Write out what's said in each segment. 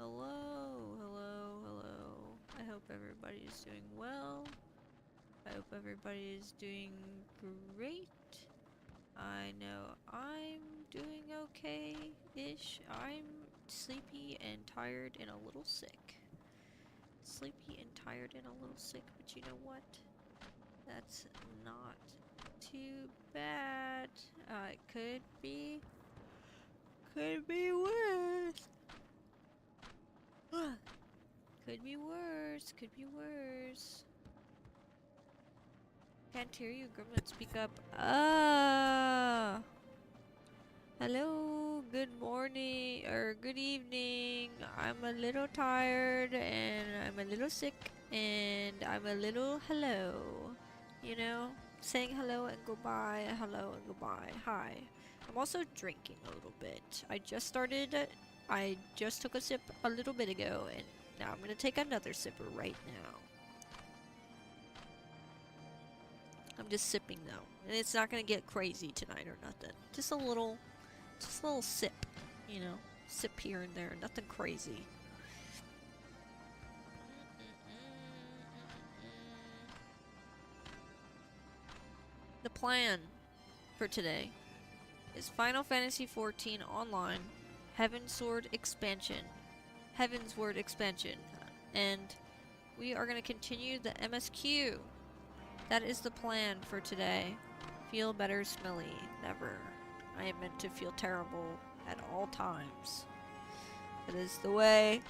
Hello, hello, hello. I hope everybody is doing well. I hope everybody is doing great. I know I'm doing okay-ish. I'm sleepy and tired and a little sick. Sleepy and tired and a little sick, but you know what? That's not too bad. It could be worse. Could be worse, could be worse. Can't hear you, Gremlin, speak up. Hello, good morning, or good evening. I'm a little tired, and I'm a little sick, and I'm a little hello. You know, saying hello and goodbye, hello and goodbye, hi. I'm also drinking a little bit. I just took a sip a little bit ago, and now I'm gonna take another sipper right now. I'm just sipping though, and it's not gonna get crazy tonight or nothing. Just a little sip, you know, sip here and there, nothing crazy. The plan for today is Final Fantasy XIV Online, Heavensward expansion, and we are gonna continue the MSQ. That is the plan for today. Feel better, smelly. Never. I am meant to feel terrible at all times. That is the way.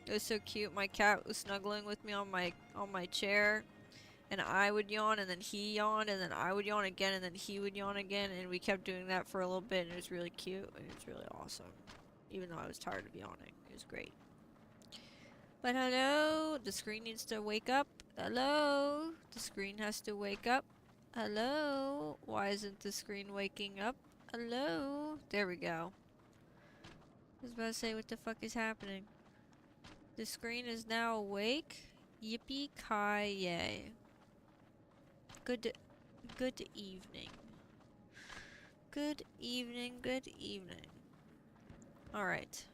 It was so cute. My cat was snuggling with me on my chair, and I would yawn, and then he yawned, and then I would yawn again, and then he would yawn again, and we kept doing that for a little bit, and it was really cute, and it was really awesome. Even though I was tired of yawning. It was great. But hello, the screen needs to wake up. Hello, the screen has to wake up. Hello, why isn't the screen waking up? Hello, there we go. I was about to say, what the fuck is happening? The screen is now awake. Yippee-ki-yay. Good evening. Good evening, good evening. Alright.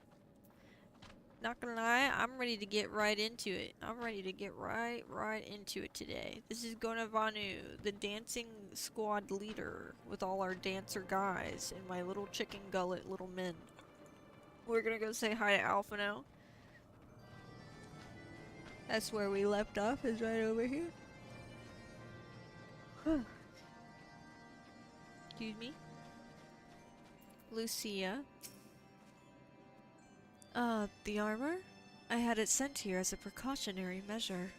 Not gonna lie, I'm ready to get right into it. I'm ready to get right into it today. This is Gonavanu, the dancing squad leader, with all our dancer guys and my little chicken gullet little men. We're gonna go say hi to Alpha now. That's where we left off, is right over here. Excuse me. Lucia. The armor? I had it sent here as a precautionary measure.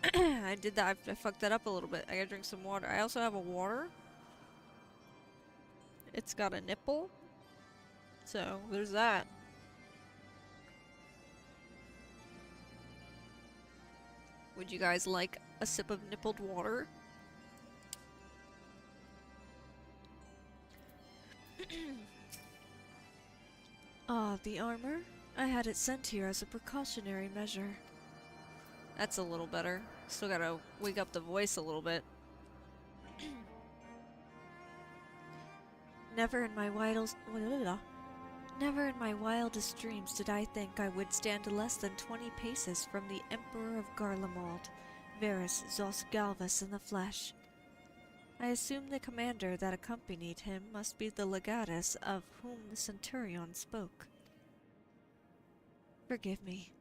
I did that. I fucked that up a little bit. I gotta drink some water. I also have a water. It's got a nipple. So, there's that. Would you guys like a sip of nippled water? The armor? I had it sent here as a precautionary measure. That's a little better. Still gotta wake up the voice a little bit. Never in my wildest dreams did I think I would stand less than 20 paces from the Emperor of Garlemald, Varus Zos Galvus in the flesh. I assume the commander that accompanied him must be the legatus of whom the centurion spoke. Forgive me.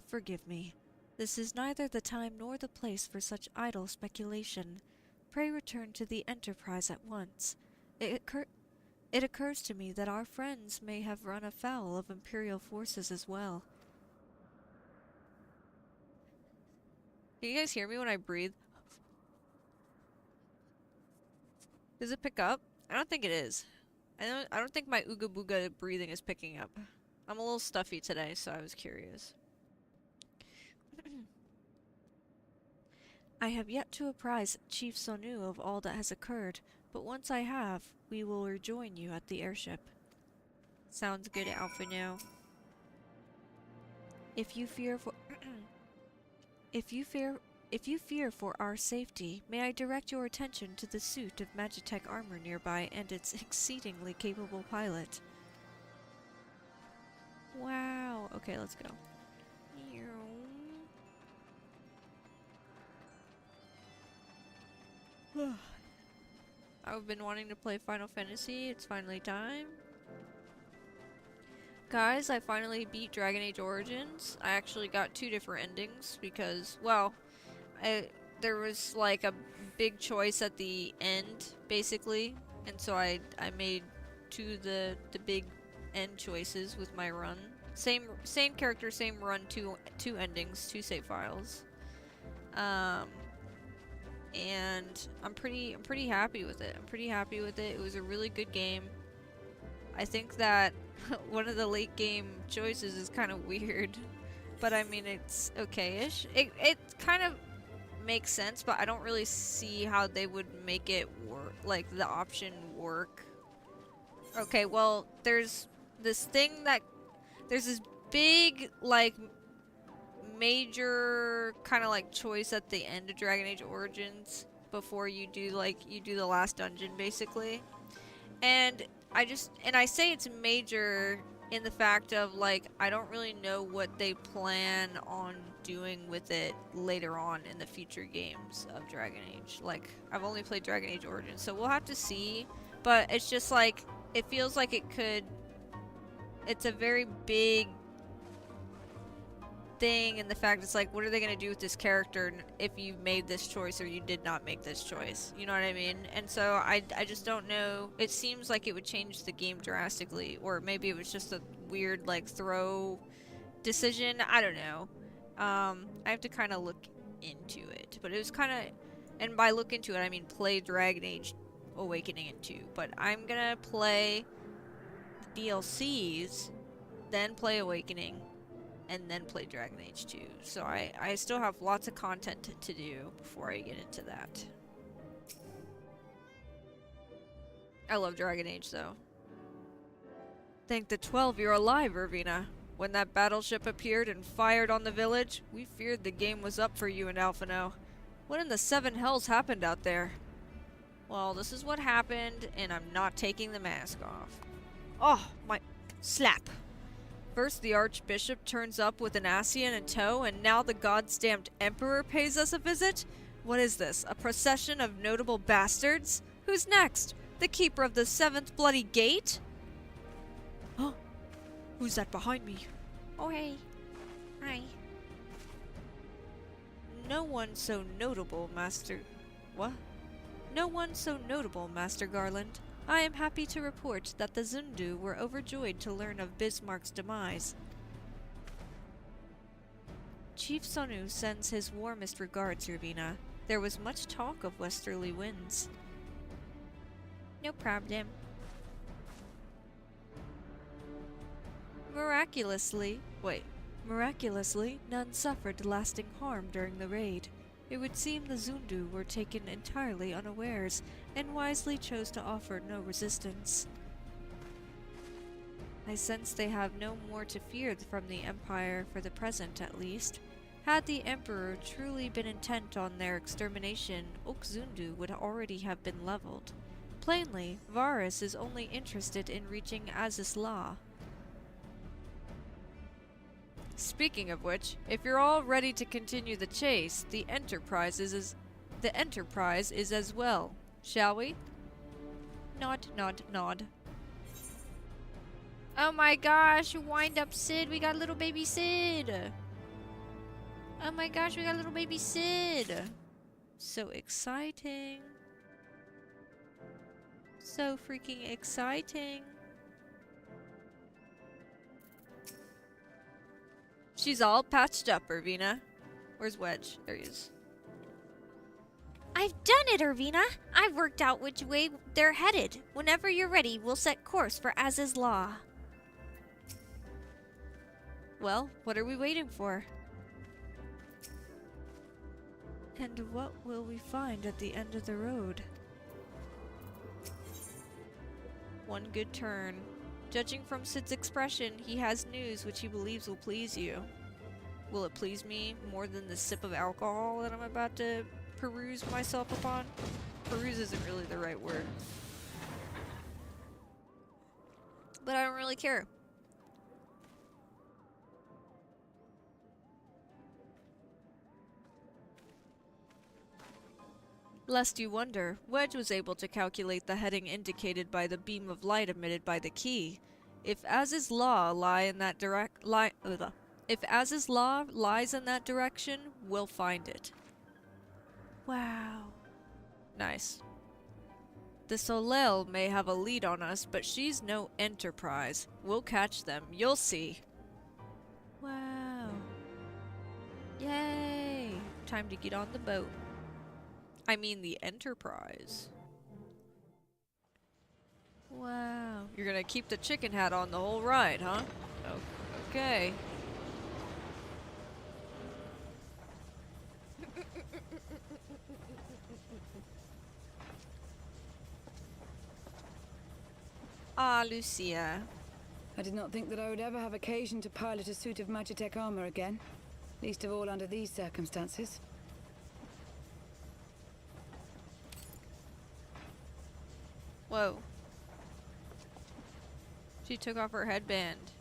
Forgive me. This is neither the time nor the place for such idle speculation. Pray return to the Enterprise at once. It occurs to me that our friends may have run afoul of Imperial forces as well. Can you guys hear me when I breathe? Does it pick up? I don't think it is. I don't think my ooga booga breathing is picking up. I'm a little stuffy today, so I was curious. I have yet to apprise Chief Sonu of all that has occurred, but once I have, we will rejoin you at the airship. Sounds good, Alpha now. If you fear If you fear for our safety, may I direct your attention to the suit of Magitech armor nearby and its exceedingly capable pilot. Wow. Okay, let's go. I've been wanting to play Final Fantasy. It's finally time. Guys, I finally beat Dragon Age Origins. I actually got 2 different endings because, well, there was like a big choice at the end, basically, and so I made 2 the big end choices with my run. Same character, same run, 2 endings, 2 save files. And I'm pretty happy with it. It was a really good game. I think that one of the late game choices is kind of weird, but I mean it's okay-ish. It kind of makes sense, but I don't really see how they would make it work, like the option work. Okay, well, there's this big like major kind of like choice at the end of Dragon Age Origins before you do the last dungeon basically. And I say it's major in the fact of like I don't really know what they plan on doing with it later on in the future games of Dragon Age. Like I've only played Dragon Age Origins, so we'll have to see, but it's just like it feels like it's a very big thing, and the fact it's like, what are they going to do with this character if you made this choice or you did not make this choice? You know what I mean? And so I just don't know. It seems like it would change the game drastically, or maybe it was just a weird like throw decision. I don't know. I have to kind of look into it, but it was kind of, and by look into it I mean play Dragon Age Awakening in 2. But I'm gonna play DLCs, then play Awakening, and then play Dragon Age 2. So I still have lots of content to do before I get into that. I love Dragon Age though. Thank the 12 you're alive, Irvina. When that battleship appeared and fired on the village, we feared the game was up for you and Alphino. What in the 7 hells happened out there? Well, this is what happened, and I'm not taking the mask off. Oh, my... slap. First, the Archbishop turns up with an Ascian in tow, and now the god-stamped Emperor pays us a visit? What is this, a procession of notable bastards? Who's next? The Keeper of the 7th Bloody Gate? Huh? Who's that behind me? Oh, hey. Hi. No one so notable, Master... What? No one so notable, Master Garland. I am happy to report that the Zundu were overjoyed to learn of Bismarck's demise. Chief Sonu sends his warmest regards, Irvina. There was much talk of westerly winds. No problem. Miraculously, none suffered lasting harm during the raid. It would seem the Zundu were taken entirely unawares, and wisely chose to offer no resistance. I sense they have no more to fear from the Empire, for the present at least. Had the Emperor truly been intent on their extermination, Zundu would already have been leveled. Plainly, Varus is only interested in reaching Azizla. Speaking of which, if you're all ready to continue the chase, the Enterprise is as well. Shall we? Nod, nod, nod. Oh my gosh, wind up Sid, we got little baby Sid! Oh my gosh, we got little baby Sid! So exciting. So freaking exciting. She's all patched up, Irvina. Where's Wedge? There he is. I've done it, Irvina! I've worked out which way they're headed. Whenever you're ready, we'll set course for Azizla. Well, what are we waiting for? And what will we find at the end of the road? One good turn. Judging from Sid's expression, he has news which he believes will please you. Will it please me more than the sip of alcohol that I'm about to peruse myself upon? Peruse isn't really the right word. But I don't really care. Lest you wonder, Wedge was able to calculate the heading indicated by the beam of light emitted by the key. If Az's law lies in that direction, we'll find it. Wow. Nice. The Soleil may have a lead on us, but she's no Enterprise. We'll catch them. You'll see. Wow. Yay! Time to get on the boat. I mean the Enterprise. Wow. You're gonna keep the chicken hat on the whole ride, huh? Okay. Ah, Lucia. I did not think that I would ever have occasion to pilot a suit of Magitech armor again. Least of all under these circumstances. Whoa. She took off her headband.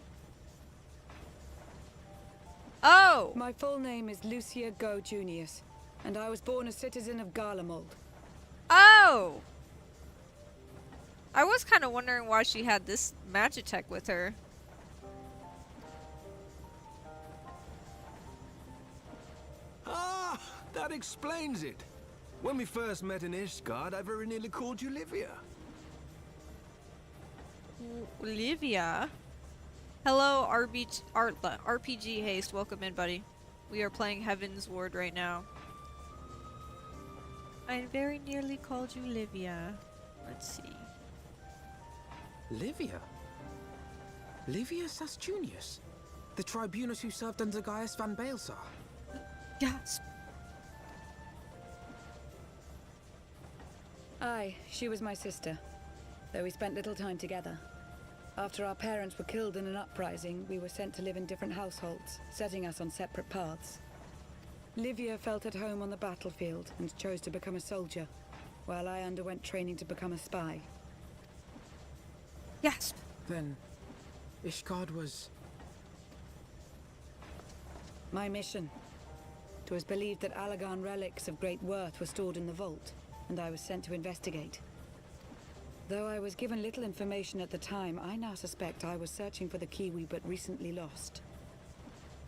Oh! My full name is Lucia Go Junius, and I was born a citizen of Garlemald. Oh! I was kind of wondering why she had this Magitech with her. Ah, that explains it. When we first met in Ishgard, I very nearly called you Livia. Olivia? Hello, RPG Haste. Welcome in, buddy. We are playing Heavensward right now. I very nearly called you Livia. Let's see. Livia? Livia Sasjunius? The tribunus who served under Gaius van Baelsar? Gasp. Aye, she was my sister, though we spent little time together. After our parents were killed in an uprising, we were sent to live in different households, setting us on separate paths. Livia felt at home on the battlefield and chose to become a soldier, while I underwent training to become a spy. Gasp. Then, Ishgard was... My mission. It was believed that Allagan relics of great worth were stored in the vault, and I was sent to investigate. Though I was given little information at the time, I now suspect I was searching for the key we but recently lost.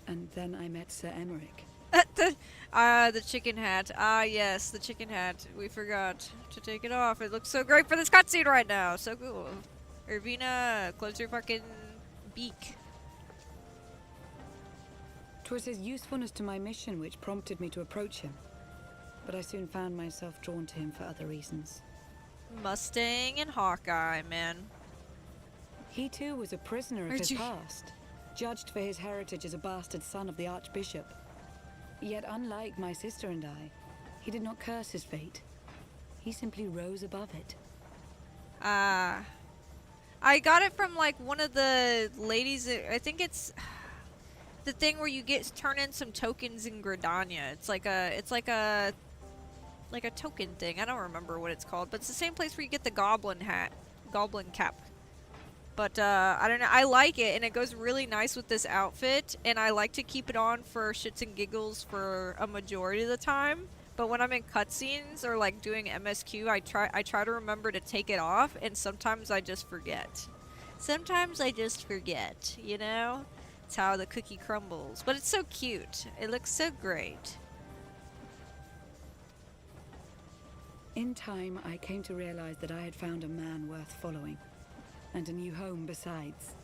And then I met Sir Emmerich. The chicken hat. Ah, yes, the chicken hat. We forgot to take it off. It looks so great for this cutscene right now. So cool. Irvina, close your fucking beak. 'Twas his usefulness to my mission which prompted me to approach him, but I soon found myself drawn to him for other reasons. Mustang and Hawkeye, man. He too was a prisoner of his past, judged for his heritage as a bastard son of the Archbishop. Yet unlike my sister and I, he did not curse his fate. He simply rose above it. Ah. I got it from like one of the ladies. I think it's the thing where you turn in some tokens in Gridania. It's like a token thing. I don't remember what it's called, but it's the same place where you get the goblin cap. But I don't know. I like it, and it goes really nice with this outfit. And I like to keep it on for shits and giggles for a majority of the time. But when I'm in cutscenes or like doing MSQ, I try to remember to take it off, and sometimes I just forget. You know? It's how the cookie crumbles. But it's so cute. It looks so great. In time, I came to realize that I had found a man worth following, and a new home besides.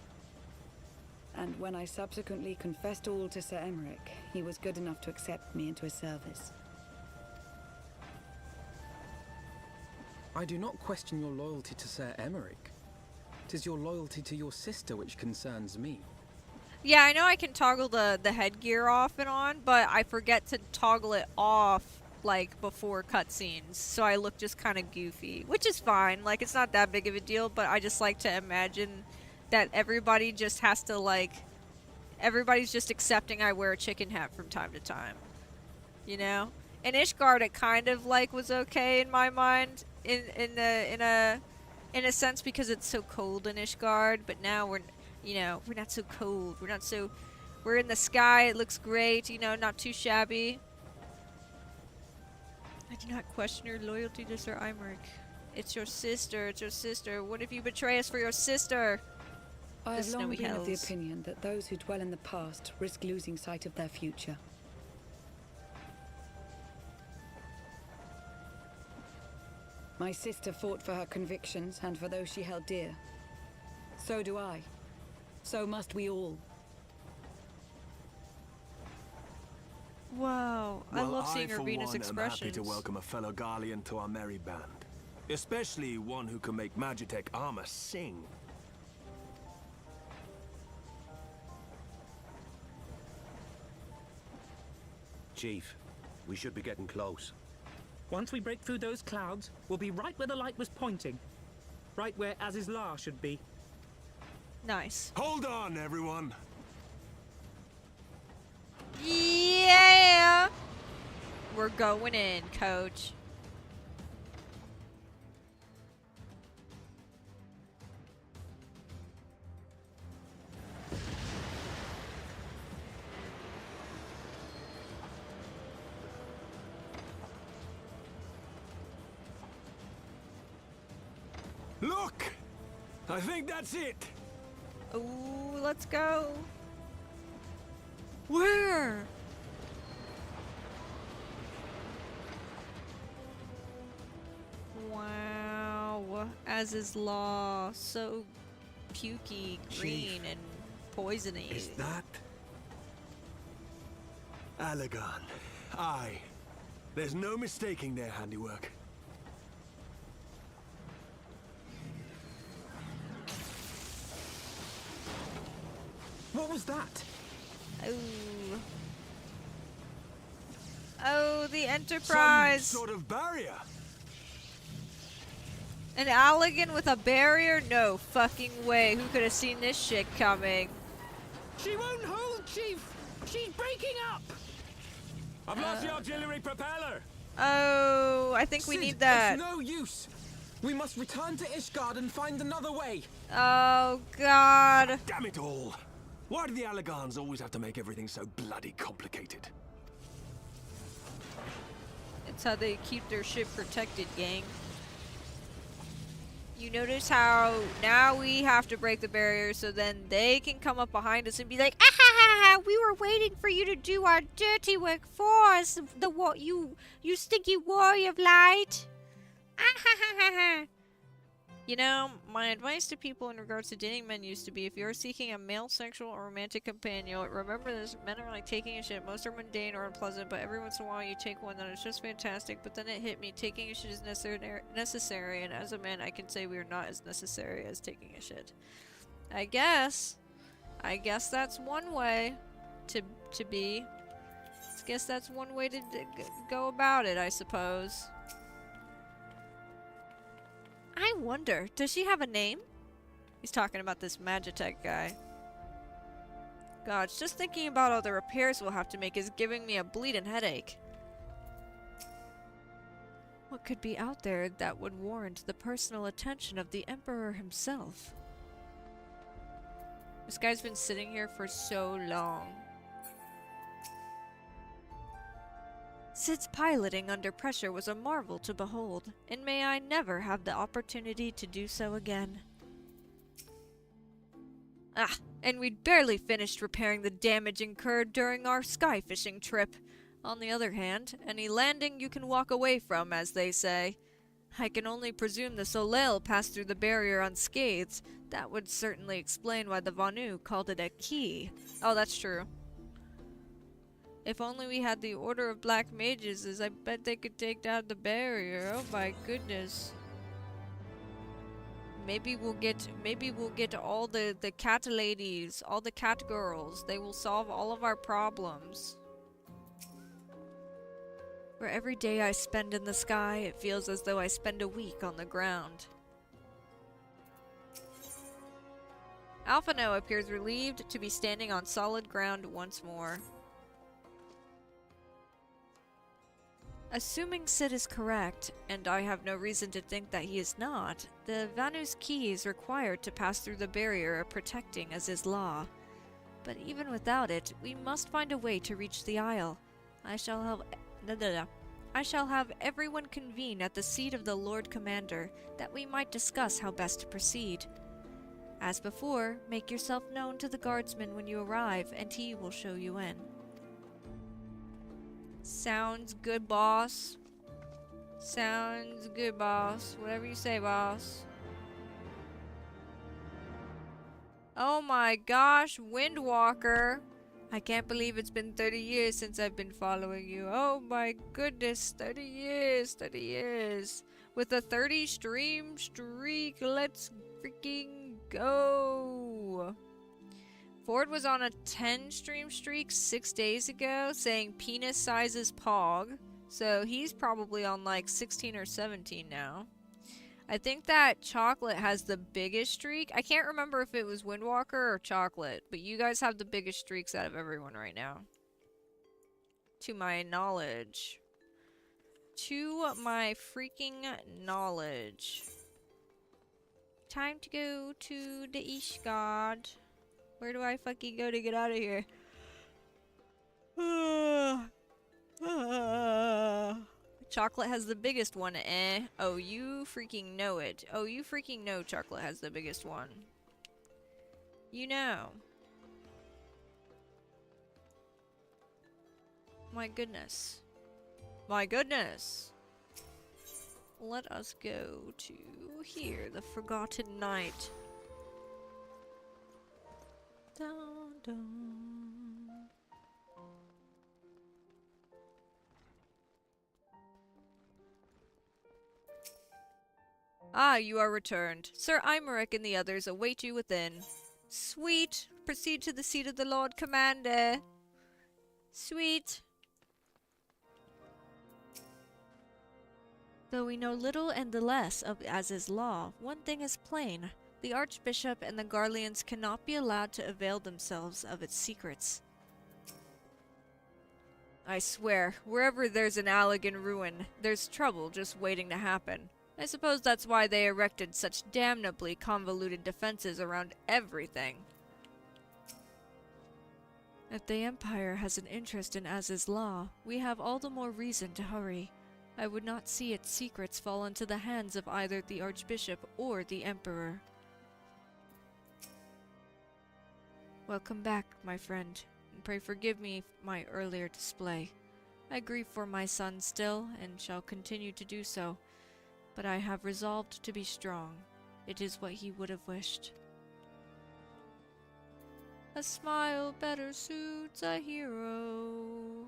And when I subsequently confessed all to Sir Emmerich, he was good enough to accept me into his service. I do not question your loyalty to Sir Emmerich. 'Tis your loyalty to your sister which concerns me. Yeah, I know I can toggle the headgear off and on, but I forget to toggle it off, like, before cutscenes, so I look just kind of goofy, which is fine. Like, it's not that big of a deal, but I just like to imagine that everybody just has to, like, everybody's just accepting I wear a chicken hat from time to time. You know? In Ishgard, it kind of like was okay in my mind, in a sense, because it's so cold in Ishgard. But now we're not so cold. We're in the sky. It looks great. You know, not too shabby. I do not question your loyalty to Sir Imeric. It's your sister. It's your sister. What if you betray us for your sister? I have The long snowy been of the hells. opinion that those who dwell in the past risk losing sight of their future. My sister fought for her convictions and for those she held dear. So do I. So must we all. Wow, I Well, love seeing for Irvina's one, expressions. am happy to welcome a fellow Garlean to our merry band. Especially one who can make Magitech armor sing. Chief, we should be getting close. Once we break through those clouds, we'll be right where the light was pointing. Right where Aziz's Law should be. Nice. Hold on, everyone. Yeah! We're going in, coach. Look! I think that's it. Ooh, let's go. Where? Wow. As is law. So pukey, green, and poisony. Is that Alagon? Aye. There's no mistaking their handiwork. What was that? Oh. Oh, the Enterprise. Some sort of barrier. An Allagan with a barrier? No fucking way. Who could have seen this shit coming? She won't hold, Chief! She's breaking up! I've lost the auxiliary propeller! Oh, I think we Sid, need that. It's no use. We must return to Ishgard and find another way. Oh, God. Damn it all. Why do the Allagans always have to make everything so bloody complicated? It's how they keep their ship protected, gang. You notice how now we have to break the barrier so then they can come up behind us and be like, ah ha ha ha, we were waiting for you to do our dirty work for us, you stinky warrior of light. Ah ha ha ha ha. You know, my advice to people in regards to dating men used to be, if you're seeking a male sexual or romantic companion, remember this, men are like taking a shit. Most are mundane or unpleasant, but every once in a while you take one that is just fantastic. But then it hit me, taking a shit is necessary, and as a man I can say we are not as necessary as taking a shit. I guess that's one way to be. I guess that's one way to go about it, I suppose. I wonder, does she have a name? He's talking about this Magitech guy. Gosh, just thinking about all the repairs we'll have to make is giving me a bleeding headache. What could be out there that would warrant the personal attention of the Emperor himself? This guy's been sitting here for so long. Sid's piloting under pressure was a marvel to behold, and may I never have the opportunity to do so again. Ah, and we'd barely finished repairing the damage incurred during our sky fishing trip. On the other hand, any landing you can walk away from, as they say. I can only presume the Soleil passed through the barrier unscathed. That would certainly explain why the Vanu called it a key. Oh, that's true. If only we had the Order of Black Mages, as I bet they could take down the barrier. Oh my goodness. Maybe we'll get all the cat ladies, all the cat girls. They will solve all of our problems. For every day I spend in the sky, it feels as though I spend a week on the ground. Alphino appears relieved to be standing on solid ground once more. Assuming Sid is correct, And I have no reason to think that he is not, the Vanu's key is required to pass through the barrier of protecting Aziz's law. But even without it, we must find a way to reach the Isle. I shall have everyone convene at the seat of the Lord Commander, that we might discuss how best to proceed. As before, make yourself known to the guardsman when you arrive, and he will show you in. Sounds good, boss. Sounds good, boss. Whatever you say, boss. Oh my gosh, Windwalker. I can't believe it's been 30 years since I've been following you. Oh my goodness, 30 years, 30 years. With a 30 stream streak, let's freaking go. Ford was on a 10 stream streak 6 days ago, saying penis sizes pog. So he's probably on like 16 or 17 now. I think that Chocolate has the biggest streak. I can't remember if it was Windwalker or Chocolate, but you guys have the biggest streaks out of everyone right now. To my knowledge. To my freaking knowledge. Time to go to the Ishgard. Where do I fucking go to get out of here? Chocolate has the biggest one, eh? Oh, you freaking know it. Oh, you freaking know Chocolate has the biggest one. You know. My goodness. My goodness. Let us go to here, the Forgotten Night. Dun, dun. Ah, you are returned. Sir Imeric and the others await you within. Sweet. Proceed to the seat of the Lord Commander. Sweet. Though we know little and the less of Aziz's law, one thing is plain. The Archbishop and the Garleans cannot be allowed to avail themselves of its secrets. I swear, wherever there's an Allegan ruin, there's trouble just waiting to happen. I suppose that's why they erected such damnably convoluted defenses around everything. If the Empire has an interest in Aziz's law, we have all the more reason to hurry. I would not see its secrets fall into the hands of either the Archbishop or the Emperor. Welcome back, my friend, and pray forgive me my earlier display. I grieve for my son still, and shall continue to do so, but I have resolved to be strong. It is what he would have wished. A smile better suits a hero.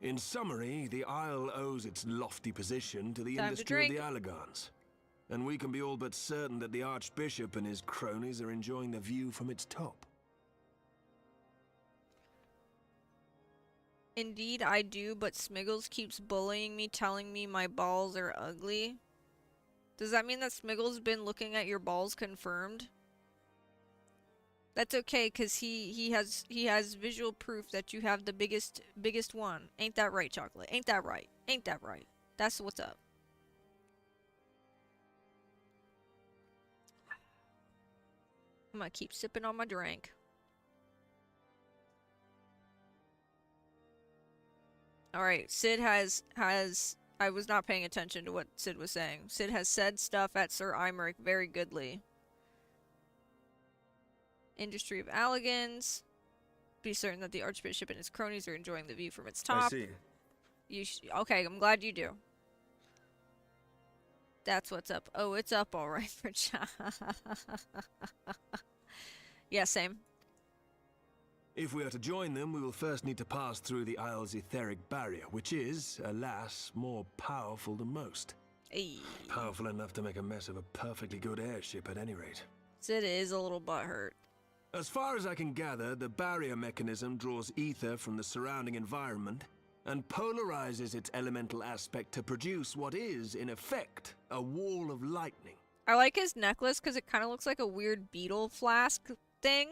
In summary, the Isle owes its lofty position to the Time to industry of the drink. Allegans. And we can be all but certain that the Archbishop and his cronies are enjoying the view from its top. Indeed, I do, but Smiggles keeps bullying me, telling me my balls are ugly. Does that mean that Smiggles been looking at your balls confirmed? That's okay, cause he has visual proof that you have the biggest one. Ain't that right, Chocolate? Ain't that right? Ain't that right? That's what's up. I'm gonna keep sipping on my drink. Alright, Sid has I was not paying attention to what Sid was saying. Sid has said stuff at Sir Imeric very goodly. Industry of Allegans. Be certain that the Archbishop and his cronies are enjoying the view from its top. I see. Okay, I'm glad you do. That's what's up. Oh, it's up alright for Yeah, same. If we are to join them, we will first need to pass through the Isle's etheric barrier, which is, alas, more powerful than most. Hey. Powerful enough to make a mess of a perfectly good airship at any rate. Sid is a little butthurt. As far as I can gather, the barrier mechanism draws ether from the surrounding environment and polarizes its elemental aspect to produce what is, in effect, a wall of lightning. I like his necklace because it kind of looks like a weird beetle flask thing.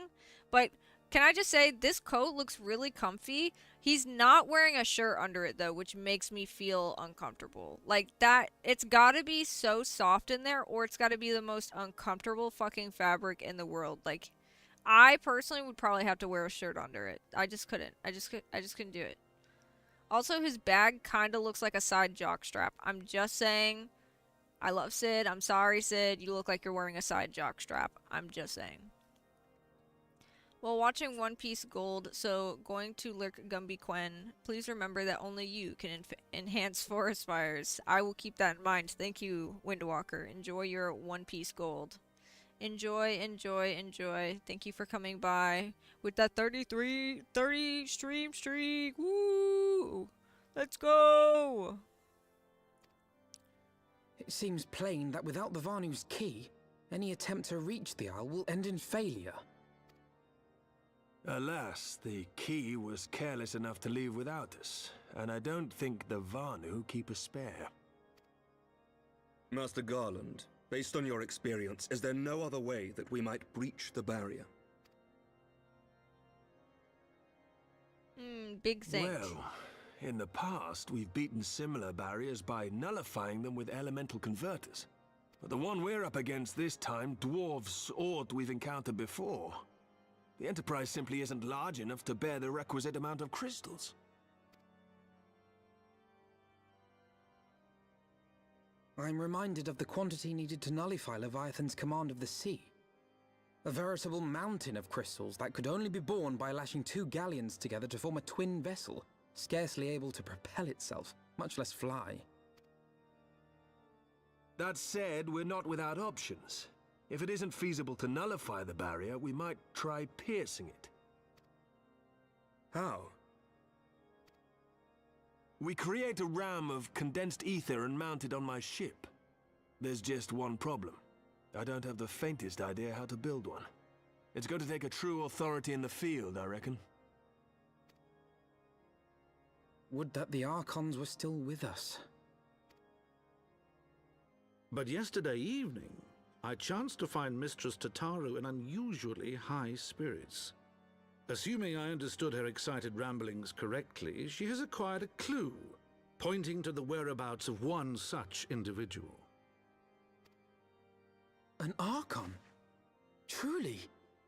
But can I just say, this coat looks really comfy. He's not wearing a shirt under it, though, which makes me feel uncomfortable. Like, that, it's gotta be so soft in there, or it's gotta be the most uncomfortable fucking fabric in the world. Like, I personally would probably have to wear a shirt under it. I just couldn't. I just couldn't do it. Also, his bag kind of looks like a side jock strap. I'm just saying. I love Sid. I'm sorry, Sid. You look like you're wearing a side jock strap. I'm just saying. While watching One Piece Gold, so going to lurk Gumbychu, please remember that only you can enhance forest fires. I will keep that in mind. Thank you, Windwalker. Enjoy your One Piece Gold. Enjoy, enjoy, enjoy. Thank you for coming by with that 30 stream streak. Woo! Let's go! It seems plain that without the Vanu's key, any attempt to reach the Isle will end in failure. Alas, the key was careless enough to leave without us, and I don't think the Vanu keep a spare. Master Garland, based on your experience, is there no other way that we might breach the barrier? Big thing. Well, in the past, we've beaten similar barriers by nullifying them with elemental converters. But the one we're up against this time dwarfs aught we've encountered before. The Enterprise simply isn't large enough to bear the requisite amount of crystals. I'm reminded of the quantity needed to nullify Leviathan's command of the sea. A veritable mountain of crystals that could only be borne by lashing 2 galleons together to form a twin vessel, scarcely able to propel itself, much less fly. That said, we're not without options. If it isn't feasible to nullify the barrier, we might try piercing it. How? We create a ram of condensed ether and mount it on my ship. There's just one problem. I don't have the faintest idea how to build one. It's going to take a true authority in the field, I reckon. Would that the Archons were still with us. But yesterday evening, I chanced to find Mistress Tataru in unusually high spirits. Assuming I understood her excited ramblings correctly, she has acquired a clue, pointing to the whereabouts of one such individual. An Archon? Truly?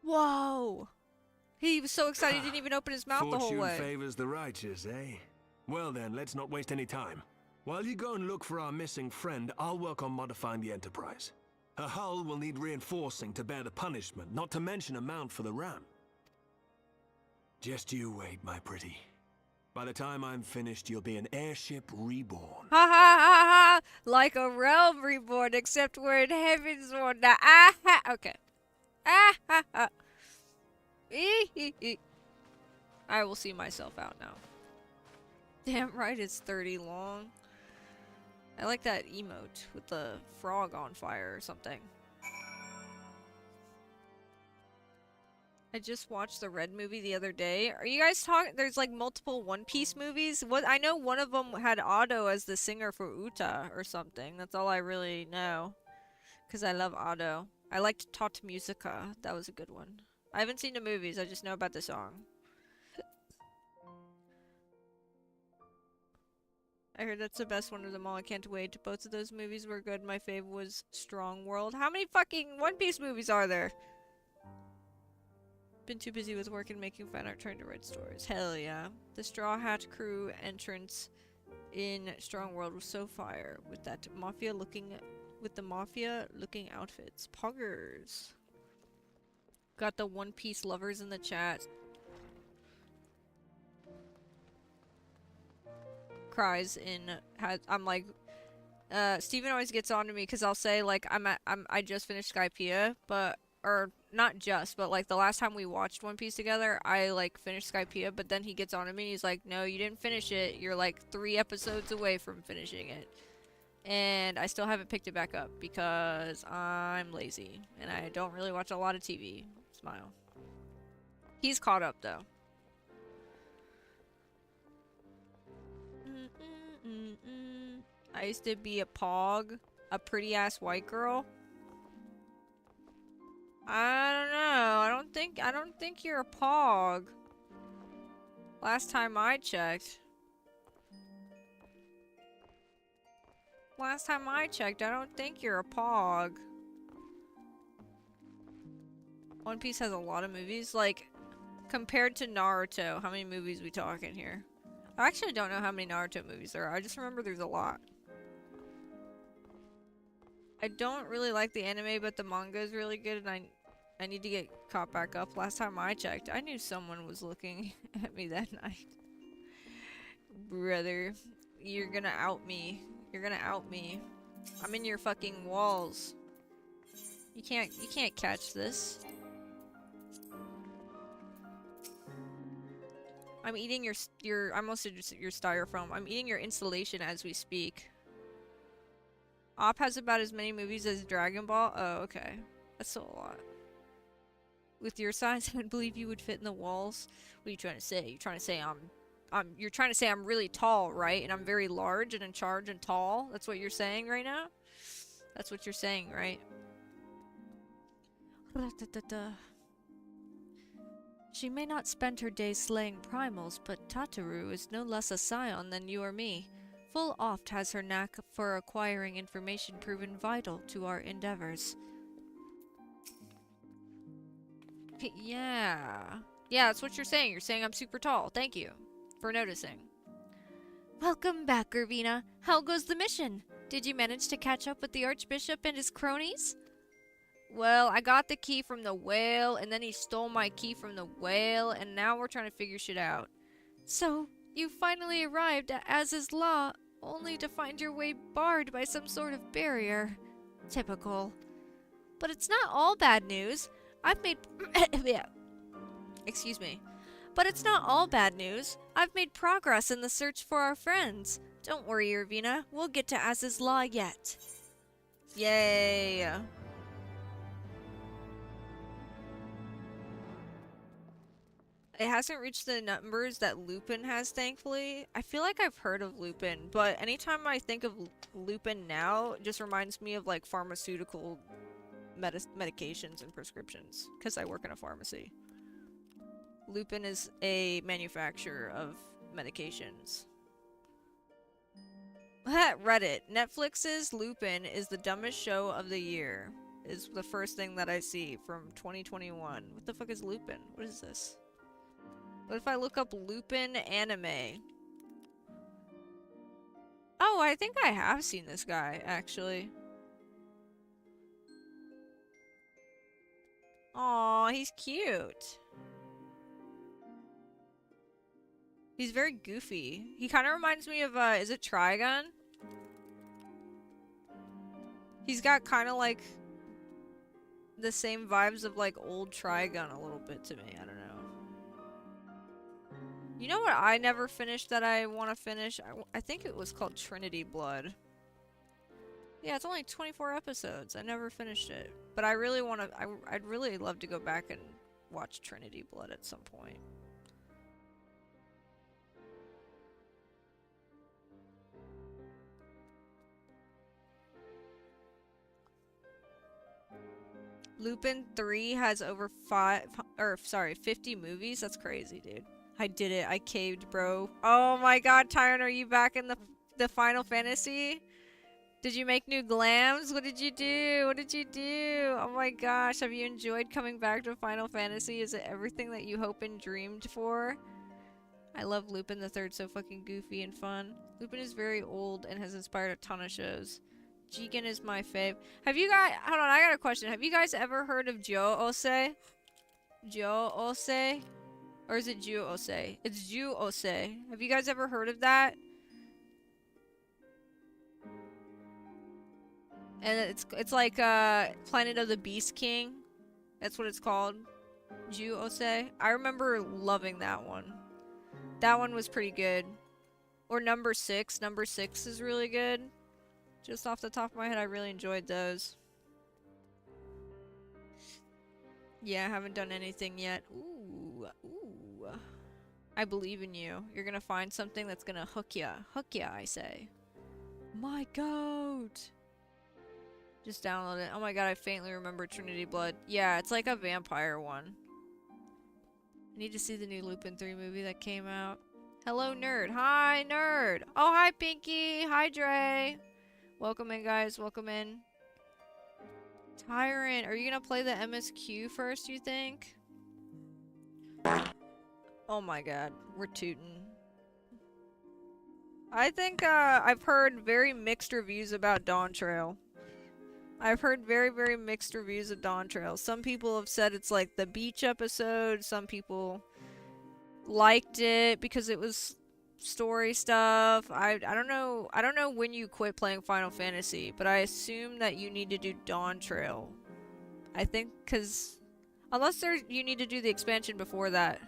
Whoa! He was so excited he didn't even open his mouth the whole way. Fortune favors the righteous, eh? Well then, let's not waste any time. While you go and look for our missing friend, I'll work on modifying the Enterprise. Her hull will need reinforcing to bear the punishment, not to mention a mount for the ram. Just you wait, my pretty. By the time I'm finished, you'll be an airship reborn. Ha ha ha ha! Like a realm reborn, except we're in Heavensward now. Ah ha! Okay. Ah ha ha! I will see myself out now. Damn right it's 30 long. I like that emote with the frog on fire or something. I just watched the Red movie the other day. Are you guys talking? There's like multiple One Piece movies. What I know, one of them had Otto as the singer for Uta or something. That's all I really know. Because I love Otto. I liked Tot Musica. That was a good one. I haven't seen the movies. I just know about the song. I heard that's the best one of them all. I can't wait. Both of those movies were good. My fave was Strong World. How many fucking One Piece movies are there? Been too busy with work and making fan art trying to write stories. Hell yeah. The Straw Hat crew entrance in Strong World was so fire with that mafia looking outfits. Poggers. Got the One Piece lovers in the chat. Cries in I'm like Steven always gets on to me because I'll say like I just finished Skypiea, but or not just, but like the last time we watched One Piece together, I like finished Skypiea, but then he gets on to me and he's like, no, you didn't finish it. You're like 3 episodes away from finishing it. And I still haven't picked it back up because I'm lazy and I don't really watch a lot of TV. Smile. He's caught up though. I used to be a pog, a pretty ass white girl. I don't know. I don't think you're a pog. Last time I checked. Last time I checked, I don't think you're a pog. One Piece has a lot of movies. Like, compared to Naruto, how many movies we talking here? I actually don't know how many Naruto movies there are. I just remember there's a lot. I don't really like the anime, but the manga is really good, and I need to get caught back up. Last time I checked, I knew someone was looking at me that night. Brother, you're gonna out me. You're gonna out me. I'm in your fucking walls. You can't catch this. I'm eating your I almost said your styrofoam. I'm eating your installation as we speak. Op has about as many movies as Dragon Ball. Oh, okay. That's still a lot. With your size, I would believe you would fit in the walls. What are you trying to say? You're trying to say you're trying to say I'm really tall, right? And I'm very large and in charge and tall. That's what you're saying right now? That's what you're saying, right? She may not spend her days slaying primals, but Tataru is no less a scion than you or me. Full oft has her knack for acquiring information proven vital to our endeavors. Yeah. Yeah, that's what you're saying. You're saying I'm super tall. Thank you for noticing. Welcome back, Irvina. How goes the mission? Did you manage to catch up with the Archbishop and his cronies? Well, I got the key from the whale, and then he stole my key from the whale, and now we're trying to figure shit out. So, you finally arrived at Az's Law, only to find your way barred by some sort of barrier. Typical. But it's not all bad news. I've made... yeah. Excuse me. But it's not all bad news. I've made progress in the search for our friends. Don't worry, Irvina. We'll get to Az's Law yet. Yay. It hasn't reached the numbers that Lupin has, thankfully. I feel like I've heard of Lupin, but anytime I think of Lupin now, it just reminds me of, like, pharmaceutical medications and prescriptions, because I work in a pharmacy. Lupin is a manufacturer of medications. Reddit. Netflix's Lupin is the dumbest show of the year. Is the first thing that I see from 2021. What the fuck is Lupin? What is this? What if I look up Lupin anime? Oh, I think I have seen this guy, actually. Aw, he's cute. He's very goofy. He kind of reminds me of, is it Trigun? He's got kind of like the same vibes of like old Trigun a little bit to me. I don't know. You know what I never finished that I want to finish? I think it was called Trinity Blood. Yeah, it's only 24 episodes. I never finished it. But I really want to... I'd really love to go back and watch Trinity Blood at some point. Lupin 3 has over 50 movies? That's crazy, dude. I did it. I caved, bro. Oh my god, Tyron, are you back in the Final Fantasy? Did you make new glams? What did you do? What did you do? Oh my gosh, have you enjoyed coming back to Final Fantasy? Is it everything that you hoped and dreamed for? I love Lupin the Third, so fucking goofy and fun. Lupin is very old and has inspired a ton of shows. Jigen is my fave. Have you guys... Hold on, I got a question. Have you guys ever heard of Jo-Ose? Jo-Ose? Or is it Ju-Ose? It's Ju-Ose. Have you guys ever heard of that? And it's like Planet of the Beast King. That's what it's called. Ju-Ose. I remember loving that one. That one was pretty good. Or Number 6. Number 6 is really good. Just off the top of my head, I really enjoyed those. Yeah, I haven't done anything yet. Ooh, ooh. I believe in you. You're gonna find something that's gonna hook ya. Hook ya, I say. My goat! Just download it. Oh my god, I faintly remember Trinity Blood. Yeah, it's like a vampire one. I need to see the new Lupin 3 movie that came out. Hello, Nerd. Hi, Nerd! Oh, hi, Pinky! Hi, Dre! Welcome in, guys. Welcome in. Tyrant, are you gonna play the MSQ first, you think? Oh my god, we're tootin'. I think, I've heard very mixed reviews about Dawn Trail. I've heard very, very mixed reviews of Dawn Trail. Some people have said it's like the beach episode. Some people liked it because it was story stuff. I don't know. I don't know when you quit playing Final Fantasy, but I assume that you need to do Dawn Trail. I think because unless you need to do the expansion before that,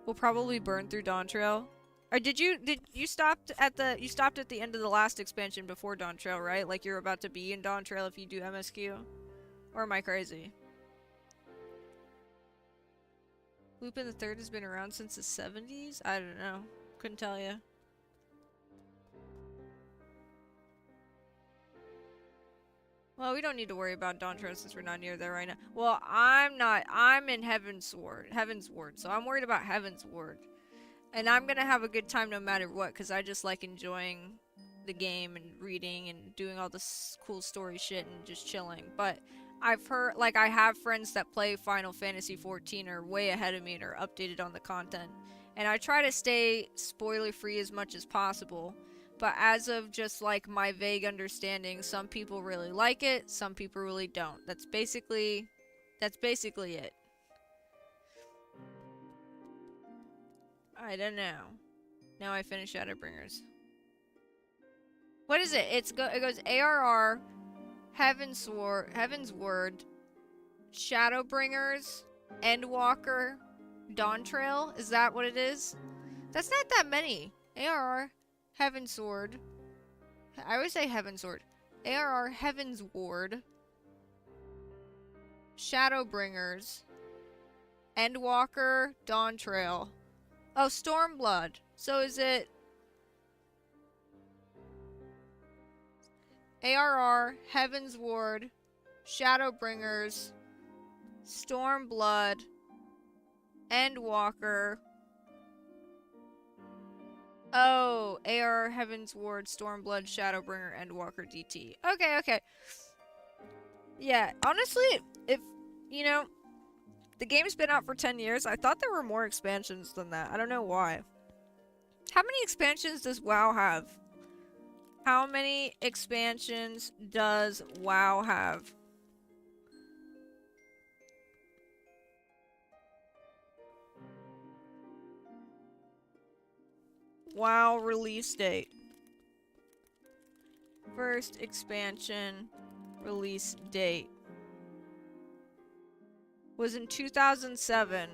we'll probably burn through Dawn Trail. Or did you stopped at the end of the last expansion before Dawn Trail, right? Like you're about to be in Dawn Trail if you do MSQ? Or am I crazy? Lupin the Third has been around since the 70s? I don't know. Couldn't tell you. Well, we don't need to worry about Dawn Trail since we're not near there right now. Well, I'm not. I'm in Heavensward, so I'm worried about Heavensward. And I'm gonna have a good time no matter what, because I just like enjoying the game and reading and doing all this cool story shit and just chilling. But I've heard, like, I have friends that play Final Fantasy XIV are way ahead of me and are updated on the content. And I try to stay spoiler-free as much as possible. But as of just, like, my vague understanding, some people really like it, some people really don't. That's basically it. I don't know. Now I finish Shadowbringers. What is it? It goes ARR, Heavensward, Shadowbringers, Endwalker, Dawn Trail. Is that what it is? That's not that many. ARR, Heavensward. I always say Heavensward. ARR, Heavensward, Shadowbringers, Endwalker, Dawn Trail. Oh, Stormblood. So is it ARR, Heavensward, Shadowbringers, Stormblood, Endwalker. Oh, ARR, Heavensward, Stormblood, Shadowbringer, Endwalker, DT. Okay, okay. Yeah, honestly, if, you know, the game's been out for 10 years. I thought there were more expansions than that. I don't know why. How many expansions does WoW have? How many expansions does WoW have? WoW release date. First expansion release date was in 2007.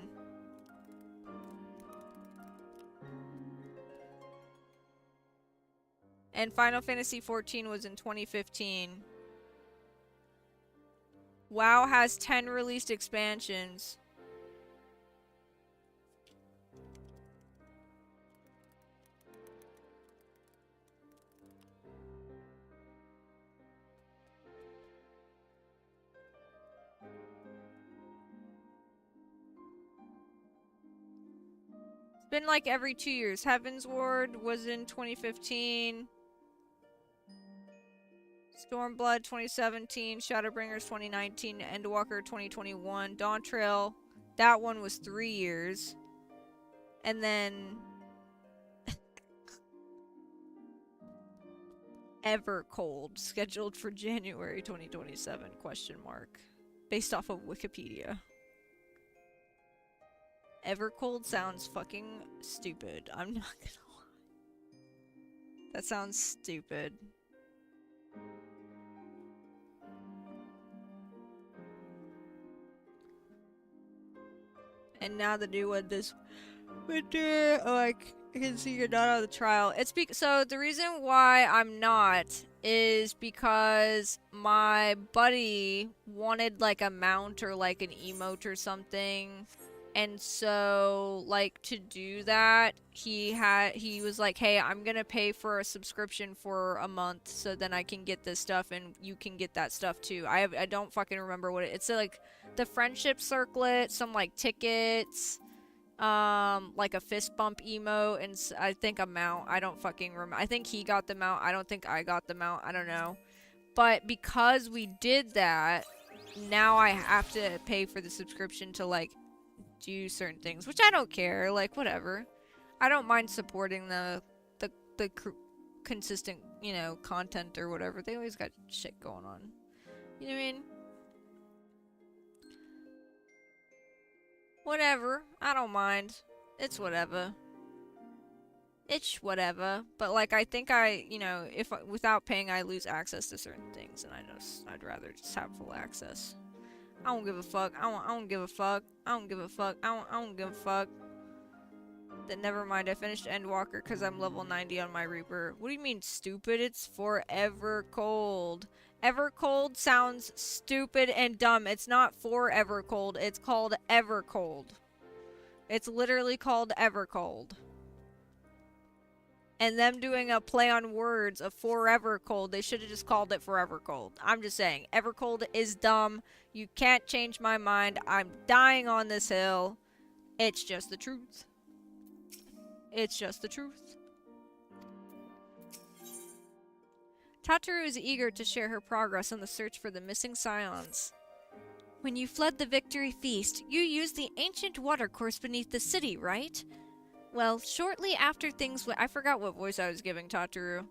And Final Fantasy XIV was in 2015. WoW has 10 released expansions. Been like every 2 years. Heavensward was in 2015. Stormblood 2017. Shadowbringers 2019. Endwalker 2021. Dawn Trail, that one was 3 years. And then Evercold scheduled for January 2027 question mark, based off of Wikipedia. Evercold sounds fucking stupid. I'm not gonna lie. That sounds stupid. And now the new one this winter. Oh, I can see you're not on the trial. It's so the reason why I'm not is because my buddy wanted like a mount or like an emote or something. And so, like, to do that, he was like, hey, I'm gonna pay for a subscription for a month so then I can get this stuff and you can get that stuff too. I don't fucking remember what it's like the friendship circlet, some like tickets, like a fist bump emote, and I think a mount. I don't fucking remember. I think he got the mount. I don't think I got the mount. I don't know. But because we did that, now I have to pay for the subscription to like do certain things, which I don't care, like whatever. I don't mind supporting the consistent, you know, content or whatever. They always got shit going on. You know what I mean? Whatever. I don't mind. It's whatever. It's whatever. But like I think you know, if without paying I lose access to certain things, and I'd rather just have full access. I don't give a fuck. I don't give a fuck. I don't give a fuck. I don't give a fuck. Then never mind. I finished Endwalker because I'm level 90 on my Reaper. What do you mean stupid? It's forever cold. Evercold sounds stupid and dumb. It's not forever cold. It's called Evercold. It's literally called Evercold. And them doing a play on words of forever cold, they should have just called it forever cold. I'm just saying, Evercold is dumb. You can't change my mind. I'm dying on this hill. It's just the truth. It's just the truth. Tataru is eager to share her progress on the search for the missing scions. When you fled the Victory Feast, you used the ancient watercourse beneath the city, right? Well, shortly after things I forgot what voice I was giving Tataru.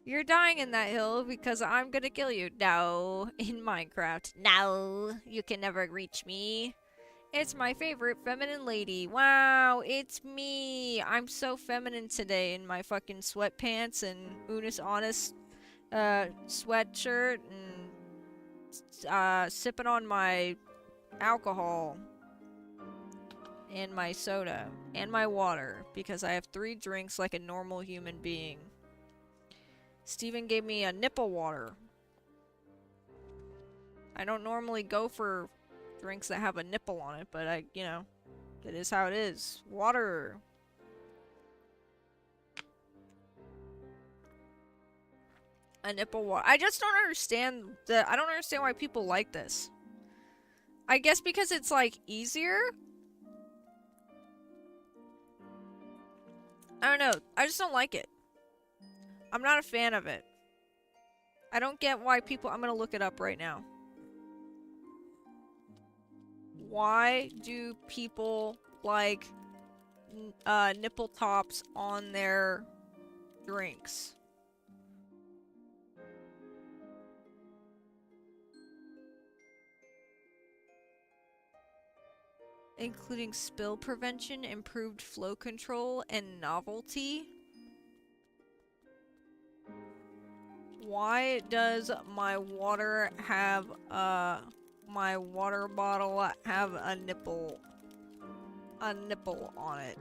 You're dying in that hill because I'm gonna kill you. No, in Minecraft. No, you can never reach me. It's my favorite feminine lady. Wow, it's me. I'm so feminine today in my fucking sweatpants and Unis Honest sweatshirt and sipping on my alcohol. And my soda. And my water. Because I have 3 drinks like a normal human being. Steven gave me a nipple water. I don't normally go for drinks that have a nipple on it, but you know, it is how it is. Water. A nipple water. I just don't understand I don't understand why people like this. I guess because it's like easier? I don't know. I just don't like it. I'm not a fan of it. I don't get why people... I'm gonna look it up right now. Why do people like nipple tops on their drinks? Including spill prevention, improved flow control, and novelty. Why does my water have my water bottle have a nipple on it?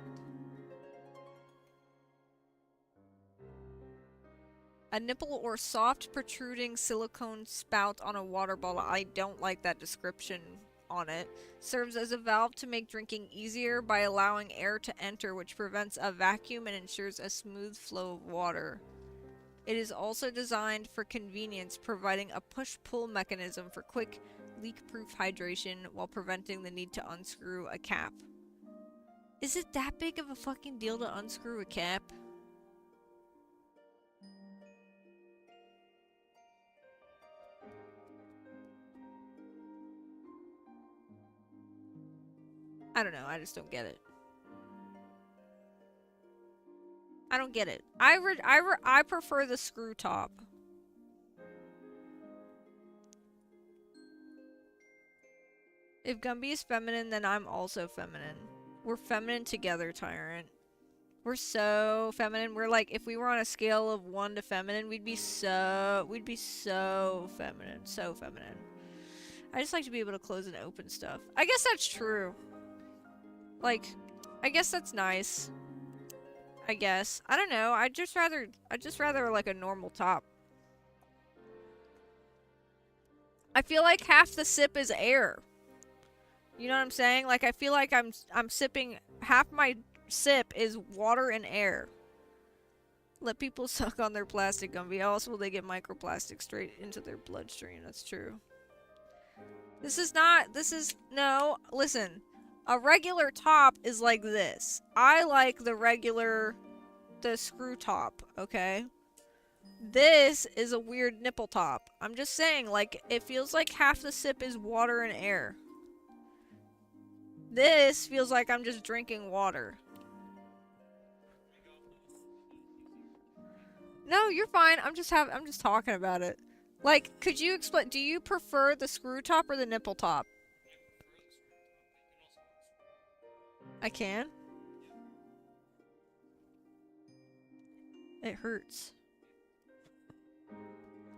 A nipple or soft protruding silicone spout on a water bottle. I don't like that description on it. Serves as a valve to make drinking easier by allowing air to enter, which prevents a vacuum and ensures a smooth flow of water. It is also designed for convenience, providing a push-pull mechanism for quick, leak-proof hydration while preventing the need to unscrew a cap. Is it that big of a fucking deal to unscrew a cap? I don't know, I just don't get it. I don't get it. I prefer the screw top. If Gumby is feminine, then I'm also feminine. We're feminine together, Tyrant. We're so feminine. We're like, if we were on a scale of 1 to feminine, we'd be so feminine. So feminine. I just like to be able to close and open stuff. I guess that's true. Like, I guess that's nice. I guess. I don't know. I'd just rather like a normal top. I feel like half the sip is air. You know what I'm saying? Like, I feel like I'm sipping, half my sip is water and air. Let people suck on their plastic, Gumby. How else will they get microplastic straight into their bloodstream? That's true. No, listen. A regular top is like this. I like the screw top, okay? This is a weird nipple top. I'm just saying, like, it feels like half the sip is water and air. This feels like I'm just drinking water. No, you're fine. I'm just talking about it. Like, could you explain, do you prefer the screw top or the nipple top? I can? It hurts.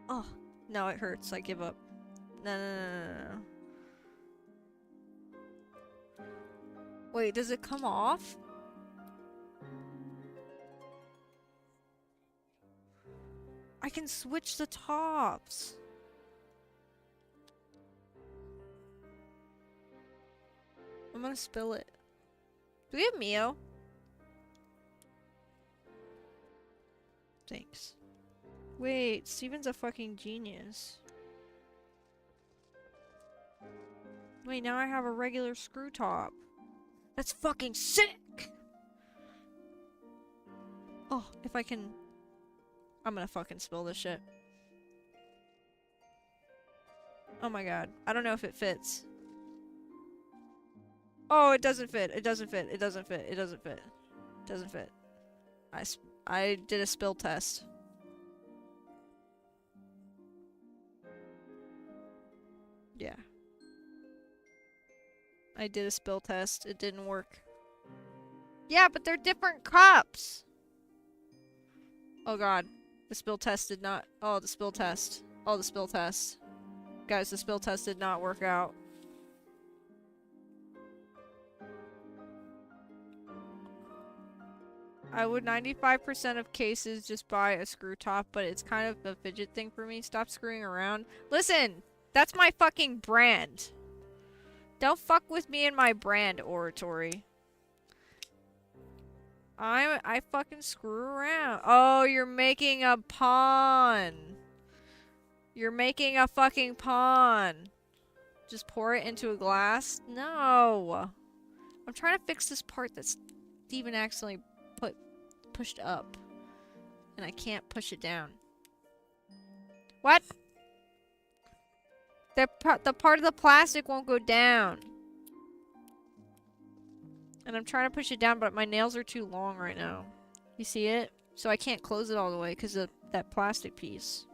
Oh, no, it hurts. I give up. No. Wait, does it come off? I can switch the tops. I'm gonna spill it. Do we have Mio? Thanks. Wait, Steven's a fucking genius. Wait, now I have a regular screw top. That's fucking sick! Oh, if I can... I'm gonna fucking spill this shit. Oh my god. I don't know if it fits. Oh, it doesn't fit. It doesn't fit. It doesn't fit. It doesn't fit. It doesn't fit. I did a spill test. Yeah. I did a spill test. It didn't work. Yeah, but they're different cups! Oh god. The spill test did not... Oh, the spill test. Oh, the spill test. Guys, the spill test did not work out. I would 95% of cases just buy a screw top, but it's kind of a fidget thing for me. Stop screwing around. Listen! That's my fucking brand. Don't fuck with me and my brand, Oratory. I fucking screw around. Oh, you're making a pawn. You're making a fucking pawn. Just pour it into a glass? No. I'm trying to fix this part that Steven accidentally pushed up. And I can't push it down. What? The part of the plastic won't go down. And I'm trying to push it down, but my nails are too long right now. You see it? So I can't close it all the way because of that plastic piece.